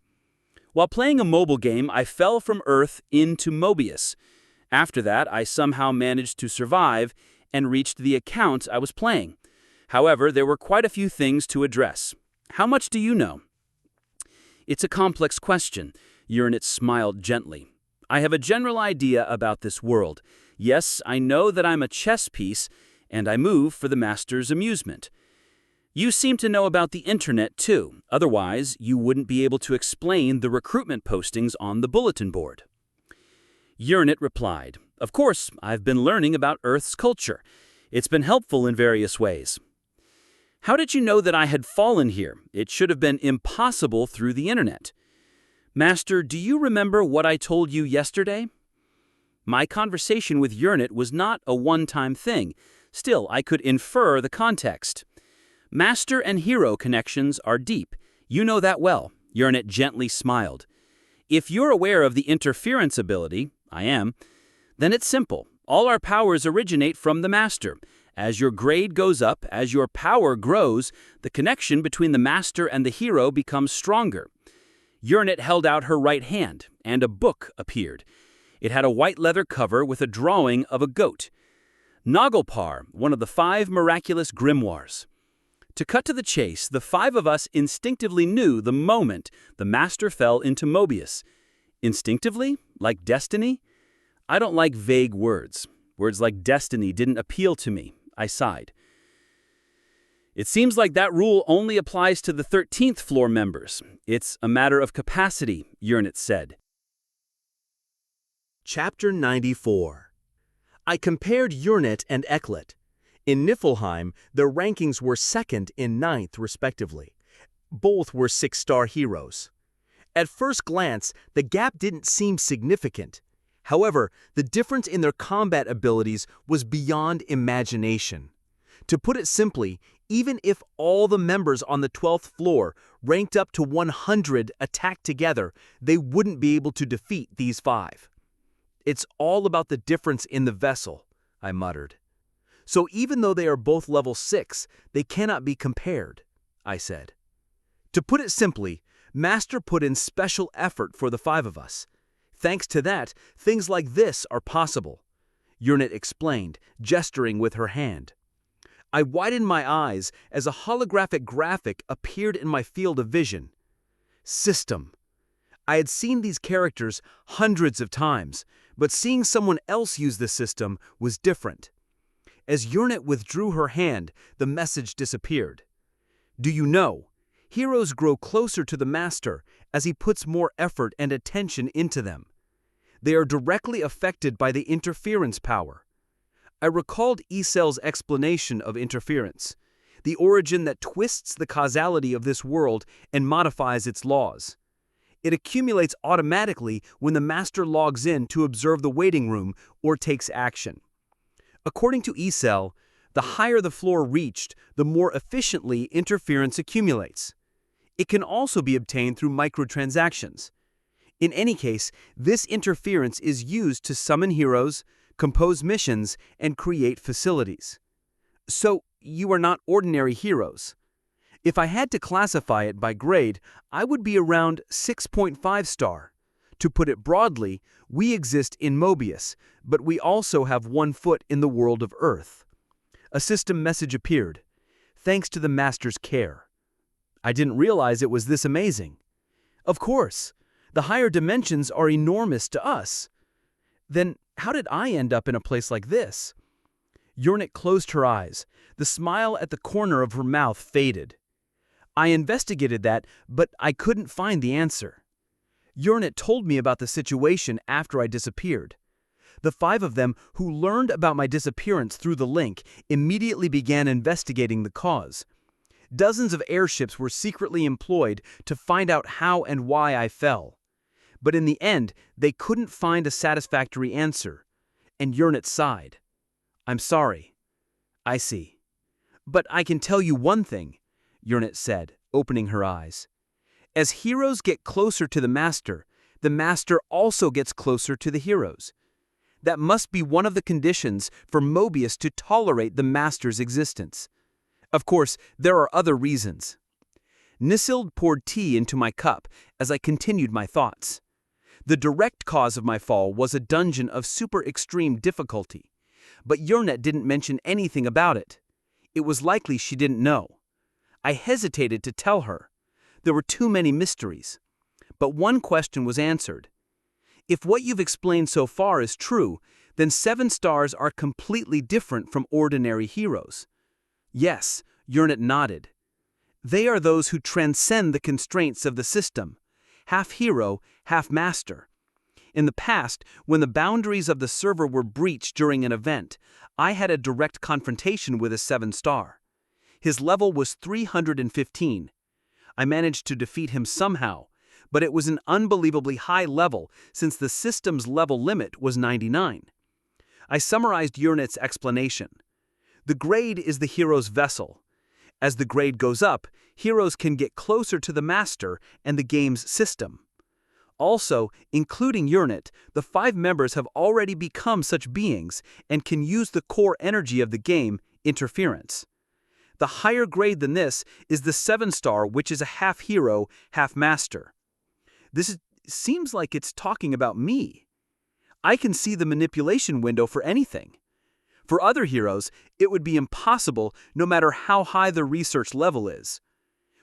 While playing a mobile game, I fell from Earth into Mobius. After that, I somehow managed to survive and reached the account I was playing. However, there were quite a few things to address. How much do you know? It's a complex question. Yernit smiled gently. I have a general idea about this world. Yes, I know that I'm a chess piece, and I move for the Master's amusement. You seem to know about the internet, too. Otherwise, you wouldn't be able to explain the recruitment postings on the bulletin board. Yernit replied, "Of course, I've been learning about Earth's culture. It's been helpful in various ways." "How did you know that I had fallen here? It should have been impossible through the internet." "Master, do you remember what I told you yesterday?" My conversation with Yernit was not a one-time thing. Still, I could infer the context. Master and hero connections are deep. You know that well. Yernit gently smiled. If you're aware of the interference ability, I am, then it's simple. All our powers originate from the Master. As your grade goes up, as your power grows, the connection between the Master and the hero becomes stronger. Yernit held out her right hand, and a book appeared. It had a white leather cover with a drawing of a goat. Naglpar, one of the 5 miraculous grimoires. To cut to the chase, the 5 of us instinctively knew the moment the Master fell into Mobius. Instinctively? Like destiny? I don't like vague words. Words like destiny didn't appeal to me. I sighed. It seems like that rule only applies to the 13th floor members. It's a matter of capacity, Yernit said. Chapter 94. I compared Yernit and Eklet. In Niflheim, their rankings were 2nd and 9th, respectively. Both were 6-star heroes. At first glance, the gap didn't seem significant. However, the difference in their combat abilities was beyond imagination. To put it simply, even if all the members on the 12th floor ranked up to 100 attacked together, they wouldn't be able to defeat these 5. "It's all about the difference in the vessel," I muttered. "So even though they are both level 6, they cannot be compared," I said. To put it simply, Master put in special effort for the 5 of us. Thanks to that, things like this are possible. Yernit explained, gesturing with her hand. I widened my eyes as a holographic graphic appeared in my field of vision. System. I had seen these characters hundreds of times, but seeing someone else use the system was different. As Yurnit withdrew her hand, the message disappeared. Do you know, heroes grow closer to the master as he puts more effort and attention into them. They are directly affected by the interference power. I recalled Isel's explanation of interference, the origin that twists the causality of this world and modifies its laws. It accumulates automatically when the master logs in to observe the waiting room or takes action. According to Isel, the higher the floor reached, the more efficiently interference accumulates. It can also be obtained through microtransactions. In any case, this interference is used to summon heroes, compose missions, and create facilities. So, you are not ordinary heroes. If I had to classify it by grade, I would be around 6.5 star. To put it broadly, we exist in Mobius, but we also have one foot in the world of Earth. A system message appeared, thanks to the Master's care. I didn't realize it was this amazing. Of course, the higher dimensions are enormous to us. Then how did I end up in a place like this? Yurnit closed her eyes. The smile at the corner of her mouth faded. I investigated that, but I couldn't find the answer. Yurnit told me about the situation after I disappeared. The 5 of them who learned about my disappearance through the link immediately began investigating the cause. Dozens of airships were secretly employed to find out how and why I fell. But in the end, they couldn't find a satisfactory answer, and Yurnit sighed. I'm sorry. I see. But I can tell you one thing, Yurnit said, opening her eyes. As heroes get closer to the master also gets closer to the heroes. That must be one of the conditions for Mobius to tolerate the master's existence. Of course, there are other reasons. Nisild poured tea into my cup as I continued my thoughts. The direct cause of my fall was a dungeon of super extreme difficulty, but Yurnit didn't mention anything about it. It was likely she didn't know. I hesitated to tell her. There were too many mysteries. But one question was answered. If what you've explained so far is true, then 7 stars are completely different from ordinary heroes. Yes, Yurnit nodded. They are those who transcend the constraints of the system, half hero, half master. In the past, when the boundaries of the server were breached during an event, I had a direct confrontation with a 7-star. His level was 315. I managed to defeat him somehow, but it was an unbelievably high level since the system's level limit was 99. I summarized Yurnit's explanation. The grade is the hero's vessel. As the grade goes up, heroes can get closer to the master and the game's system. Also, including Yurnit, the 5 members have already become such beings and can use the core energy of the game, interference. The higher grade than this is the 7-star, which is a half hero, half master. Seems like it's talking about me. I can see the manipulation window for anything. For other heroes, it would be impossible no matter how high the research level is.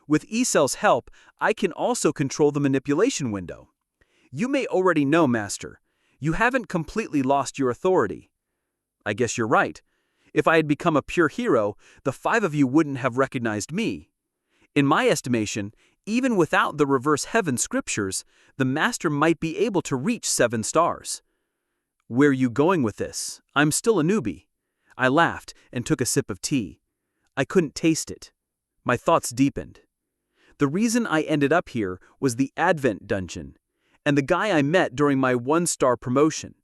With Isel's help, I can also control the manipulation window. You may already know, Master. You haven't completely lost your authority. I guess you're right. If I had become a pure hero, the 5 of you wouldn't have recognized me. In my estimation, even without the reverse heaven scriptures, the Master might be able to reach 7 stars. Where are you going with this? I'm still a newbie. I laughed and took a sip of tea. I couldn't taste it. My thoughts deepened. The reason I ended up here was the Advent dungeon, and the guy I met during my 1-star promotion.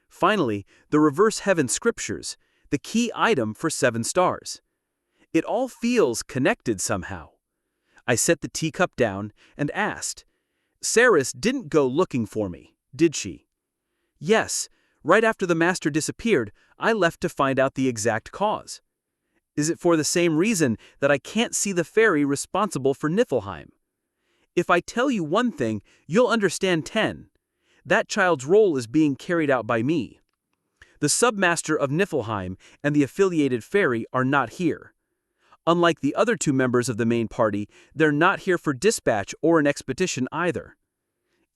Finally, the reverse heaven scriptures, the key item for 7 stars. It all feels connected somehow. I set the teacup down and asked, Saris didn't go looking for me, did she? Yes, right after the master disappeared, I left to find out the exact cause. Is it for the same reason that I can't see the fairy responsible for Niflheim? If I tell you one thing, you'll understand 10. That child's role is being carried out by me. The submaster of Niflheim and the affiliated fairy are not here. Unlike the other two members of the main party, they're not here for dispatch or an expedition either.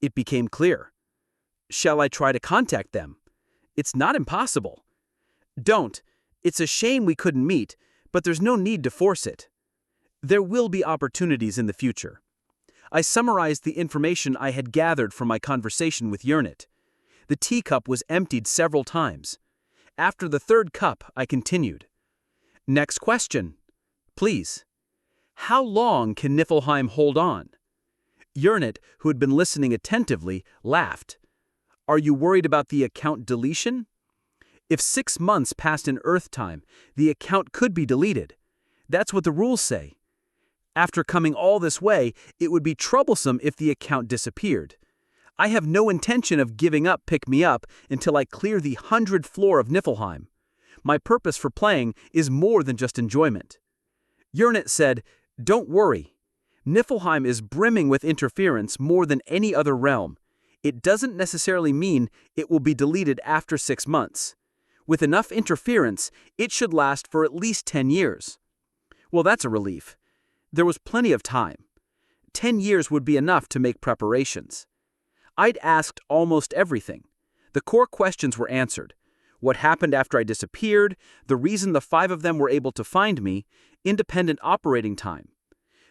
It became clear. Shall I try to contact them? It's not impossible. Don't. It's a shame we couldn't meet, but there's no need to force it. There will be opportunities in the future. I summarized the information I had gathered from my conversation with Yernit. The teacup was emptied several times. After the third cup, I continued. Next question. Please. How long can Niflheim hold on? Yernit, who had been listening attentively, laughed. Are you worried about the account deletion? If 6 months passed in Earth time, the account could be deleted. That's what the rules say. After coming all this way, it would be troublesome if the account disappeared. I have no intention of giving up Pick Me Up until I clear the 100th floor of Niflheim. My purpose for playing is more than just enjoyment. Yernit said, Don't worry. Niflheim is brimming with interference more than any other realm. It doesn't necessarily mean it will be deleted after 6 months. With enough interference, it should last for at least 10 years. Well, that's a relief. There was plenty of time. 10 years would be enough to make preparations. I'd asked almost everything. The core questions were answered. What happened after I disappeared, the reason the 5 of them were able to find me, independent operating time.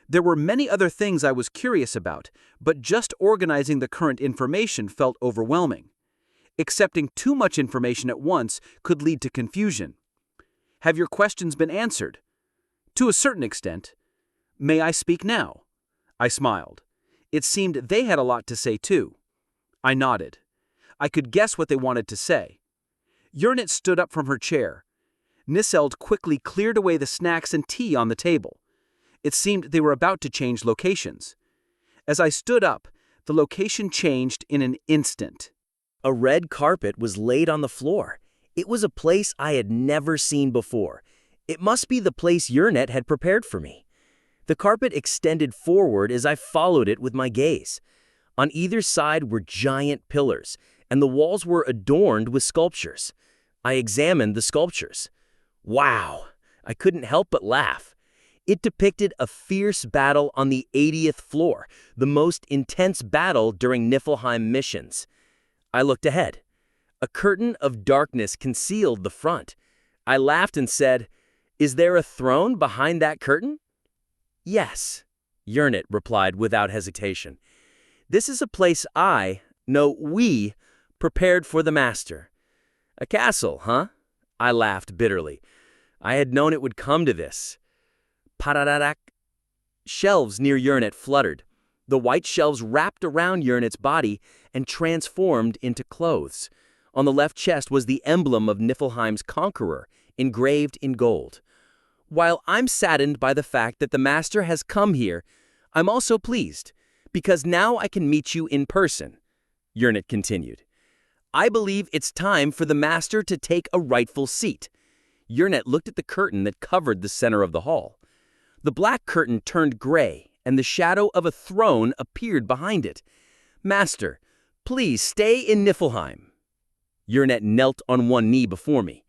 There were many other things I was curious about, but just organizing the current information felt overwhelming. Accepting too much information at once could lead to confusion. Have your questions been answered? To a certain extent. May I speak now? I smiled. It seemed they had a lot to say too. I nodded. I could guess what they wanted to say. Yernit stood up from her chair. Nisseld quickly cleared away the snacks and tea on the table. It seemed they were about to change locations. As I stood up, the location changed in an instant. A red carpet was laid on the floor. It was a place I had never seen before. It must be the place Yernit had prepared for me. The carpet extended forward as I followed it with my gaze. On either side were giant pillars, and the walls were adorned with sculptures. I examined the sculptures. Wow! I couldn't help but laugh. It depicted a fierce battle on the 80th floor, the most intense battle during Niflheim missions. I looked ahead. A curtain of darkness concealed the front. I laughed and said, Is there a throne behind that curtain? Yes, Yernit replied without hesitation. This is a place we, prepared for the master. A castle, huh? I laughed bitterly. I had known it would come to this. Parararak. Shelves near Yernit fluttered. The white shelves wrapped around Yernit's body and transformed into clothes. On the left chest was the emblem of Niflheim's conqueror, engraved in gold. While I'm saddened by the fact that the master has come here, I'm also pleased, because now I can meet you in person, Yernit continued. I believe it's time for the master to take a rightful seat. Yernit looked at the curtain that covered the center of the hall. The black curtain turned gray, and the shadow of a throne appeared behind it. Master, please stay in Niflheim. Yernit knelt on one knee before me.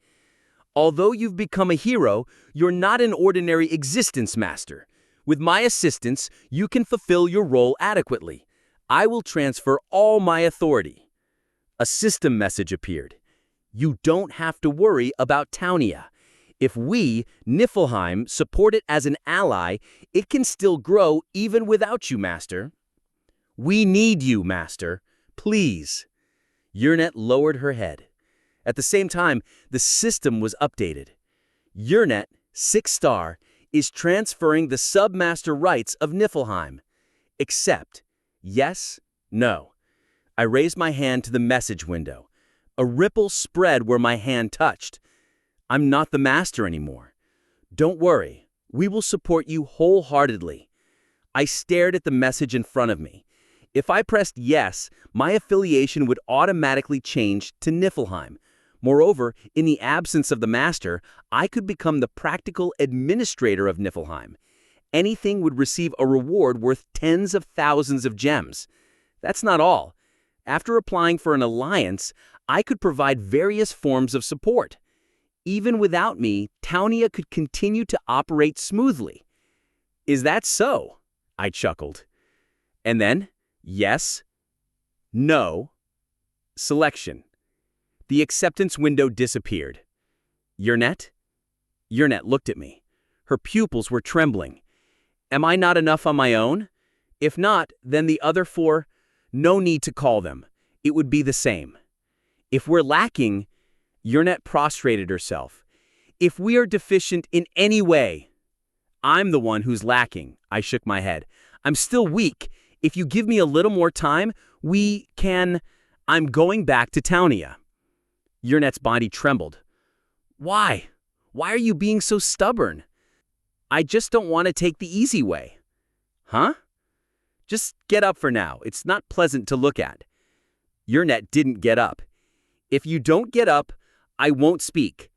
Although you've become a hero, you're not an ordinary existence, Master. With my assistance, you can fulfill your role adequately. I will transfer all my authority. A system message appeared. You don't have to worry about Townia. If we, Niflheim, support it as an ally, it can still grow even without you, Master. We need you, Master. Please. Yernit lowered her head. At the same time, the system was updated. Yernit, 6-star, is transferring the submaster rights of Niflheim. Accept. Yes, no. I raised my hand to the message window. A ripple spread where my hand touched. I'm not the master anymore. Don't worry, we will support you wholeheartedly. I stared at the message in front of me. If I pressed yes, my affiliation would automatically change to Niflheim. Moreover, in the absence of the master, I could become the practical administrator of Niflheim. Anything would receive a reward worth tens of thousands of gems. That's not all. After applying for an alliance, I could provide various forms of support. Even without me, Townia could continue to operate smoothly. Is that so? I chuckled. And then, yes, no, selection. The acceptance window disappeared. Yurnet? Yurnet looked at me. Her pupils were trembling. Am I not enough on my own? If not, then the other four, no need to call them. It would be the same. If we're lacking, Yurnet prostrated herself. If we are deficient in any way, I'm the one who's lacking. I shook my head. I'm still weak. If you give me a little more time, we can... I'm going back to Townia. Yurnet's body trembled. Why? Why are you being so stubborn? I just don't want to take the easy way. Huh? Just get up for now. It's not pleasant to look at. Yurnet didn't get up. If you don't get up, I won't speak.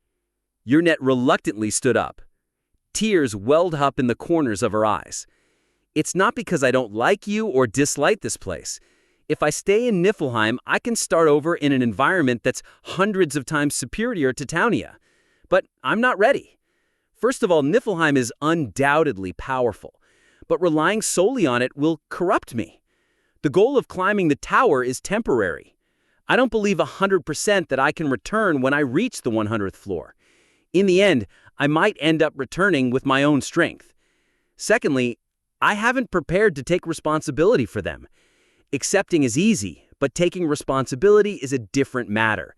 Yurnet reluctantly stood up. Tears welled up in the corners of her eyes. It's not because I don't like you or dislike this place. If I stay in Niflheim, I can start over in an environment that's hundreds of times superior to Townia. But I'm not ready. First of all, Niflheim is undoubtedly powerful, but relying solely on it will corrupt me. The goal of climbing the tower is temporary. I don't believe 100% that I can return when I reach the 100th floor. In the end, I might end up returning with my own strength. Secondly, I haven't prepared to take responsibility for them. Accepting is easy, but taking responsibility is a different matter.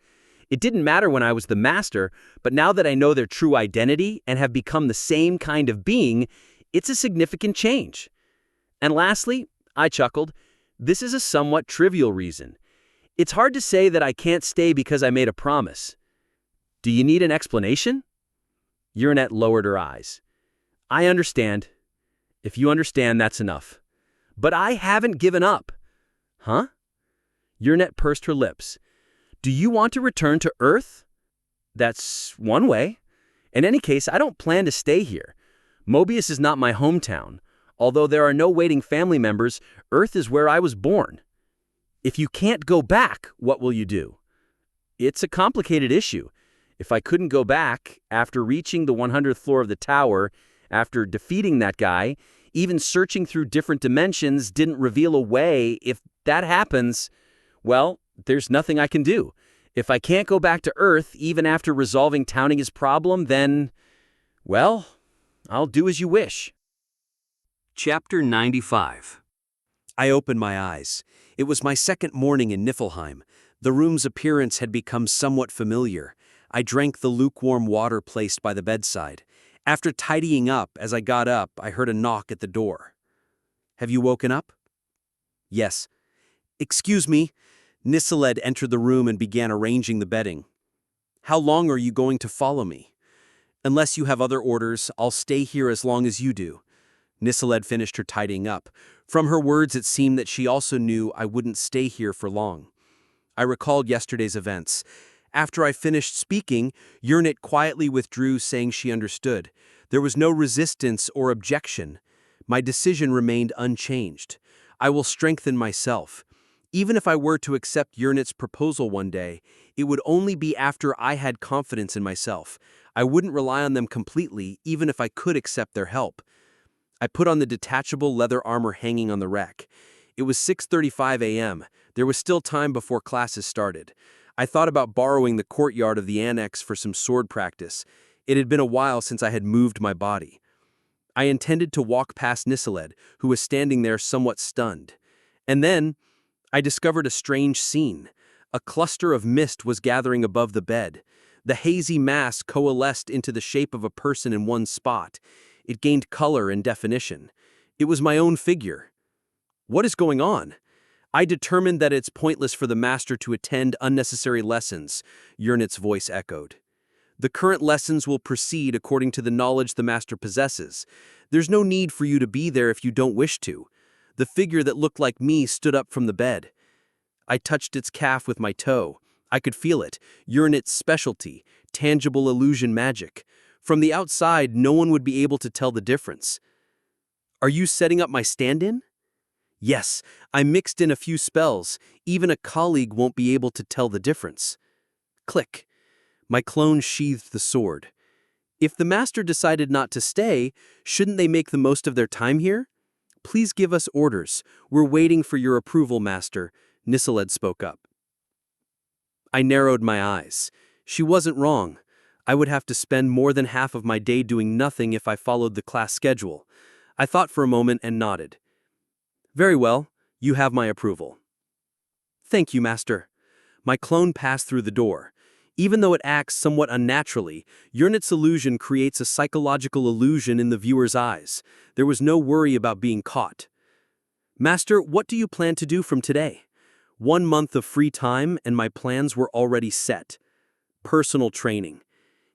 It didn't matter when I was the master, but now that I know their true identity and have become the same kind of being, it's a significant change. And lastly, I chuckled, this is a somewhat trivial reason. It's hard to say that I can't stay because I made a promise. Do you need an explanation? Yurnet lowered her eyes. I understand. If you understand, that's enough. But I haven't given up. Huh? Yurnet pursed her lips. Do you want to return to Earth? That's one way. In any case, I don't plan to stay here. Mobius is not my hometown. Although there are no waiting family members, Earth is where I was born. If you can't go back, what will you do? It's a complicated issue. If I couldn't go back, after reaching the 100th floor of the tower, after defeating that guy, even searching through different dimensions didn't reveal a way, if that happens, well, there's nothing I can do. If I can't go back to Earth, even after resolving Townia's problem, then, well, I'll do as you wish. Chapter 95. I opened my eyes. It was my second morning in Niflheim. The room's appearance had become somewhat familiar. I drank the lukewarm water placed by the bedside. After tidying up, as I got up, I heard a knock at the door. Have you woken up? Yes. Excuse me. Niseled entered the room and began arranging the bedding. How long are you going to follow me? Unless you have other orders, I'll stay here as long as you do. Niseled finished her tidying up. From her words, it seemed that she also knew I wouldn't stay here for long. I recalled yesterday's events. After I finished speaking, Yurnet quietly withdrew, saying she understood. There was no resistance or objection. My decision remained unchanged. I will strengthen myself. Even if I were to accept Yurnet's proposal one day, it would only be after I had confidence in myself. I wouldn't rely on them completely, even if I could accept their help. I put on the detachable leather armor hanging on the rack. It was 6:35 a.m. There was still time before classes started. I thought about borrowing the courtyard of the annex for some sword practice. It had been a while since I had moved my body. I intended to walk past Niseled, who was standing there somewhat stunned. And then I discovered a strange scene. A cluster of mist was gathering above the bed. The hazy mass coalesced into the shape of a person in one spot. It gained color and definition. It was my own figure. What is going on? I determined that it's pointless for the master to attend unnecessary lessons, Yurnet's voice echoed. The current lessons will proceed according to the knowledge the master possesses. There's no need for you to be there if you don't wish to. The figure that looked like me stood up from the bed. I touched its calf with my toe. I could feel it, Yurnet's specialty, tangible illusion magic. From the outside, no one would be able to tell the difference. Are you setting up my stand-in? Yes, I mixed in a few spells. Even a colleague won't be able to tell the difference. Click. My clone sheathed the sword. If the master decided not to stay, shouldn't they make the most of their time here? Please give us orders. We're waiting for your approval, master, Niseled spoke up. I narrowed my eyes. She wasn't wrong. I would have to spend more than half of my day doing nothing if I followed the class schedule. I thought for a moment and nodded. Very well, you have my approval. Thank you, master. My clone passed through the door. Even though it acts somewhat unnaturally, Urnit's illusion creates a psychological illusion in the viewer's eyes. There was no worry about being caught. Master, what do you plan to do from today? 1 month of free time and my plans were already set. Personal training.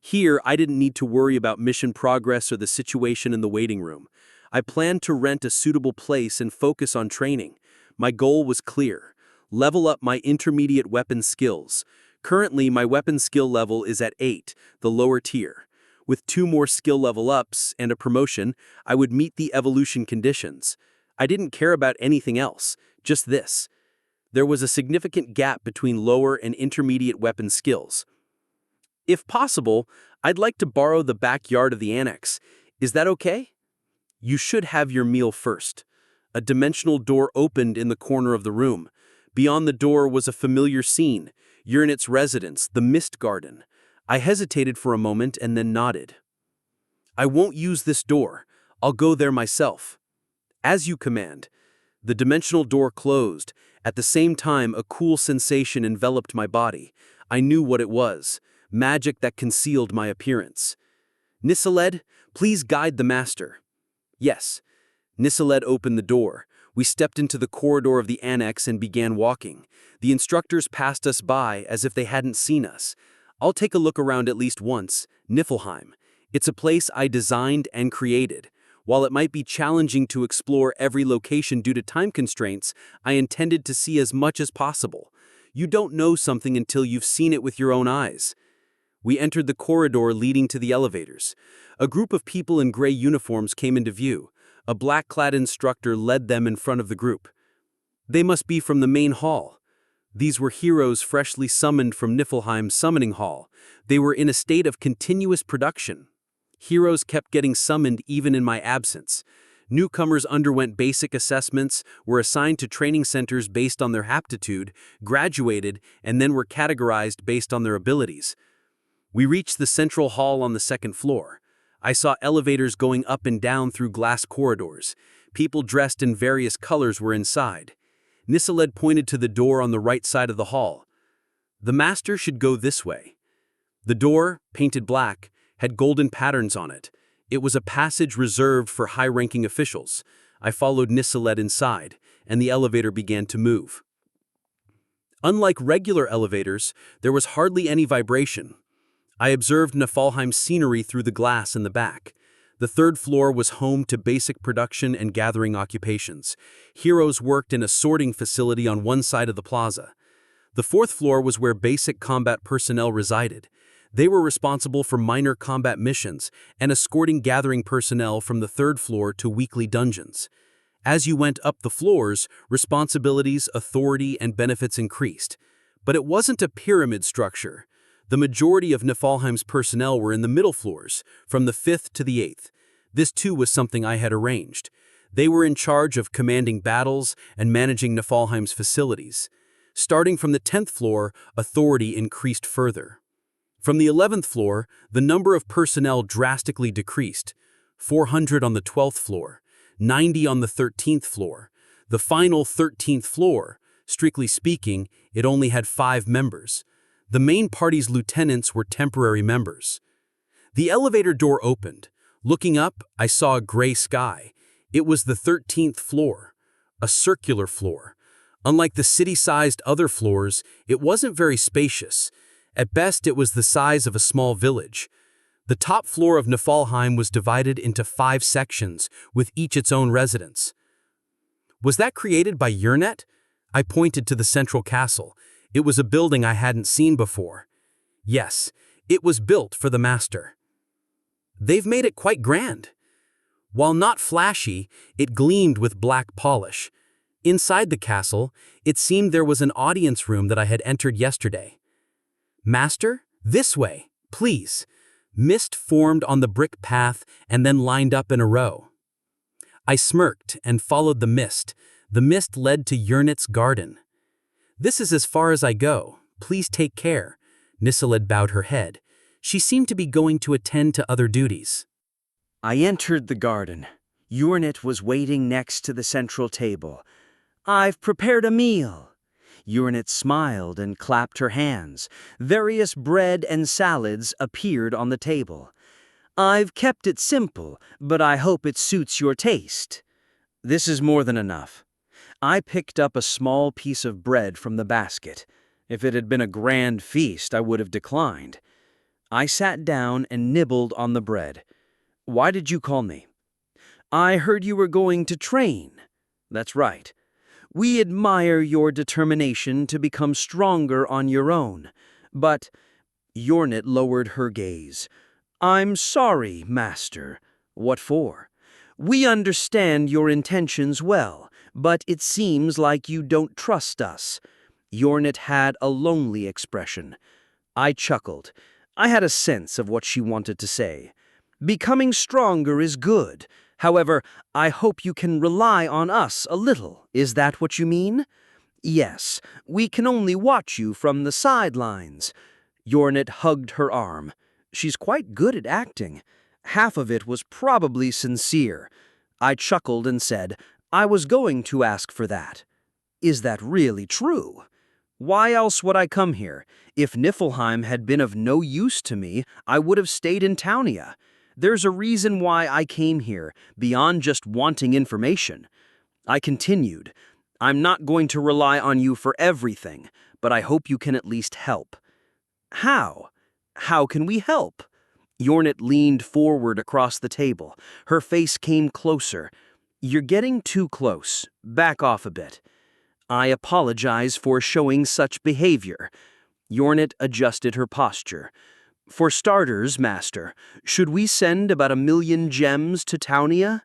Here, I didn't need to worry about mission progress or the situation in the waiting room. I planned to rent a suitable place and focus on training. My goal was clear. Level up my intermediate weapon skills. Currently, my weapon skill level is at 8, the lower tier. With 2 more skill level ups and a promotion, I would meet the evolution conditions. I didn't care about anything else, just this. There was a significant gap between lower and intermediate weapon skills. If possible, I'd like to borrow the backyard of the annex. Is that okay? You should have your meal first. A dimensional door opened in the corner of the room. Beyond the door was a familiar scene. Urnit's residence, the Mist Garden. I hesitated for a moment and then nodded. I won't use this door. I'll go there myself. As you command. The dimensional door closed. At the same time, a cool sensation enveloped my body. I knew what it was. Magic that concealed my appearance. Niseled, please guide the master. Yes. Niseled opened the door. We stepped into the corridor of the annex and began walking. The instructors passed us by as if they hadn't seen us. I'll take a look around at least once. Niflheim. It's a place I designed and created. While it might be challenging to explore every location due to time constraints, I intended to see as much as possible. You don't know something until you've seen it with your own eyes. We entered the corridor leading to the elevators. A group of people in gray uniforms came into view. A black-clad instructor led them in front of the group. They must be from the main hall. These were heroes freshly summoned from Niflheim's summoning hall. They were in a state of continuous production. Heroes kept getting summoned even in my absence. Newcomers underwent basic assessments, were assigned to training centers based on their aptitude, graduated, and then were categorized based on their abilities. We reached the central hall on the 2nd floor. I saw elevators going up and down through glass corridors. People dressed in various colors were inside. Niseled pointed to the door on the right side of the hall. The master should go this way. The door, painted black, had golden patterns on it. It was a passage reserved for high-ranking officials. I followed Niseled inside, and the elevator began to move. Unlike regular elevators, there was hardly any vibration. I observed Niflheim's scenery through the glass in the back. The 3rd floor was home to basic production and gathering occupations. Heroes worked in a sorting facility on one side of the plaza. The 4th floor was where basic combat personnel resided. They were responsible for minor combat missions and escorting gathering personnel from the 3rd floor to weekly dungeons. As you went up the floors, responsibilities, authority, and benefits increased. But it wasn't a pyramid structure. The majority of Niflheim's personnel were in the middle floors, from the 5th to the 8th. This too was something I had arranged. They were in charge of commanding battles and managing Niflheim's facilities. Starting from the 10th floor, authority increased further. From the 11th floor, the number of personnel drastically decreased. 400 on the 12th floor, 90 on the 13th floor. The final 13th floor, strictly speaking, it only had 5 members. The main party's lieutenants were temporary members. The elevator door opened. Looking up, I saw a gray sky. It was the 13th floor, a circular floor. Unlike the city-sized other floors, it wasn't very spacious. At best, it was the size of a small village. The top floor of Niflheim was divided into 5 sections, with each its own residence. Was that created by Urnit? I pointed to the central castle. It was a building I hadn't seen before. Yes, it was built for the master. They've made it quite grand. While not flashy, it gleamed with black polish. Inside the castle, it seemed there was an audience room that I had entered yesterday. Master? "This way, please." Mist formed on the brick path and then lined up in a row. I smirked and followed the mist. The mist led to Yernit's garden. "This is as far as I go. Please take care." Niselid bowed her head. She seemed to be going to attend to other duties. I entered the garden. Yernit was waiting next to the central table. "I've prepared a meal." Yernit smiled and clapped her hands. Various bread and salads appeared on the table. "I've kept it simple, but I hope it suits your taste." "This is more than enough." I picked up a small piece of bread from the basket. If it had been a grand feast, I would have declined. I sat down and nibbled on the bread. "Why did you call me?" "I heard you were going to train." "That's right. We admire your determination to become stronger on your own. But," Yernit lowered her gaze, "I'm sorry, Master." "What for?" "We understand your intentions well, but it seems like you don't trust us." Yernit had a lonely expression. I chuckled. I had a sense of what she wanted to say. "Becoming stronger is good. However, I hope you can rely on us a little. Is that what you mean?" "Yes, we can only watch you from the sidelines." Yernit hugged her arm. "She's quite good at acting." Half of it was probably sincere. I chuckled and said, "I was going to ask for that." "Is that really true?" "Why else would I come here? If Niflheim had been of no use to me, I would have stayed in Townia. There's a reason why I came here, beyond just wanting information." I continued, "I'm not going to rely on you for everything, but I hope you can at least help." "How? How can we help?" Yernit leaned forward across the table. Her face came closer. "You're getting too close. Back off a bit." "I apologize for showing such behavior." Yernit adjusted her posture. "For starters, Master, should we send about 1,000,000 gems to Townia?"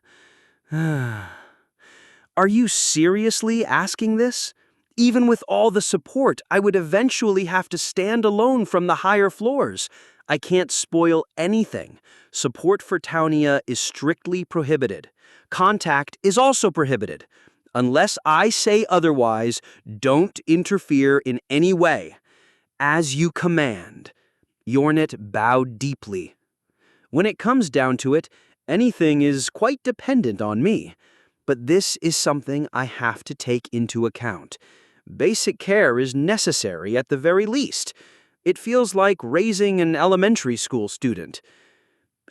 "Are you seriously asking this? Even with all the support, I would eventually have to stand alone from the higher floors. I can't spoil anything. Support for Townia is strictly prohibited. Contact is also prohibited. Unless I say otherwise, don't interfere in any way." "As you command." Yernit bowed deeply. "When it comes down to it, anything is quite dependent on me. But this is something I have to take into account. Basic care is necessary at the very least. It feels like raising an elementary school student."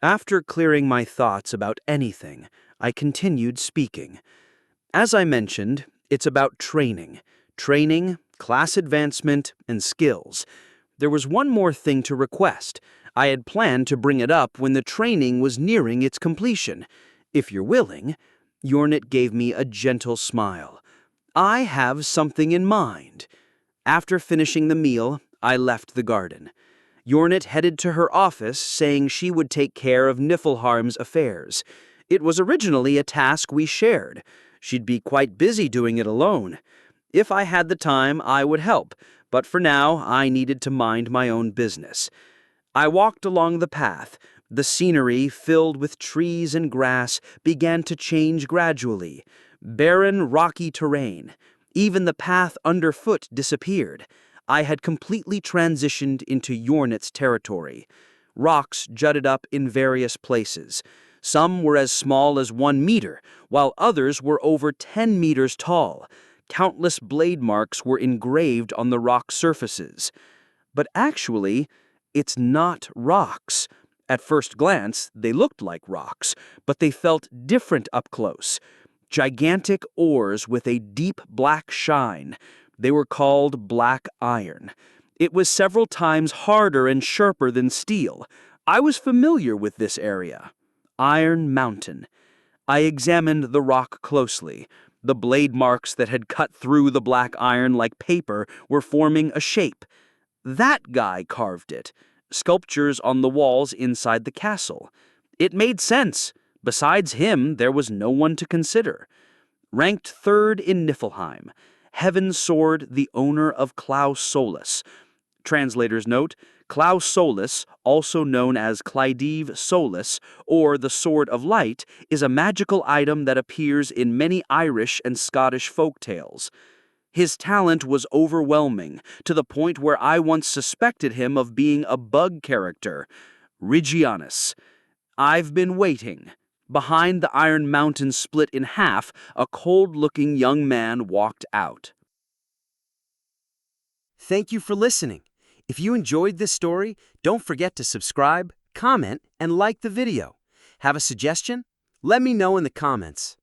After clearing my thoughts about anything, I continued speaking. "As I mentioned, it's about training. Training, class advancement, and skills. There was one more thing to request. I had planned to bring it up when the training was nearing its completion. If you're willing." Yernit gave me a gentle smile. "I have something in mind." After finishing the meal, I left the garden. Yernit headed to her office, saying she would take care of Niflheim's affairs. It was originally a task we shared. She'd be quite busy doing it alone. If I had the time, I would help, but for now, I needed to mind my own business. I walked along the path. The scenery, filled with trees and grass, began to change gradually. Barren, rocky terrain. Even the path underfoot disappeared. I had completely transitioned into Yernit's territory. Rocks jutted up in various places. Some were as small as 1 meter, while others were over 10 meters tall. Countless blade marks were engraved on the rock surfaces. But actually, it's not rocks. At first glance, they looked like rocks, but they felt different up close. Gigantic ores with a deep black shine. They were called black iron. It was several times harder and sharper than steel. I was familiar with this area. Iron Mountain. I examined the rock closely. The blade marks that had cut through the black iron like paper were forming a shape. That guy carved it. Sculptures on the walls inside the castle. It made sense. Besides him, there was no one to consider. Ranked 3rd in Niflheim. Heaven Sword, the owner of Klaus Solus. Translator's note, Claus Solus, also known as Clydeve Solus, or the Sword of Light, is a magical item that appears in many Irish and Scottish folk tales. His talent was overwhelming, to the point where I once suspected him of being a bug character, Rigianus. I've been waiting. Behind the Iron Mountain split in half, a cold-looking young man walked out. Thank you for listening. If you enjoyed this story, don't forget to subscribe, comment, and like the video. Have a suggestion? Let me know in the comments.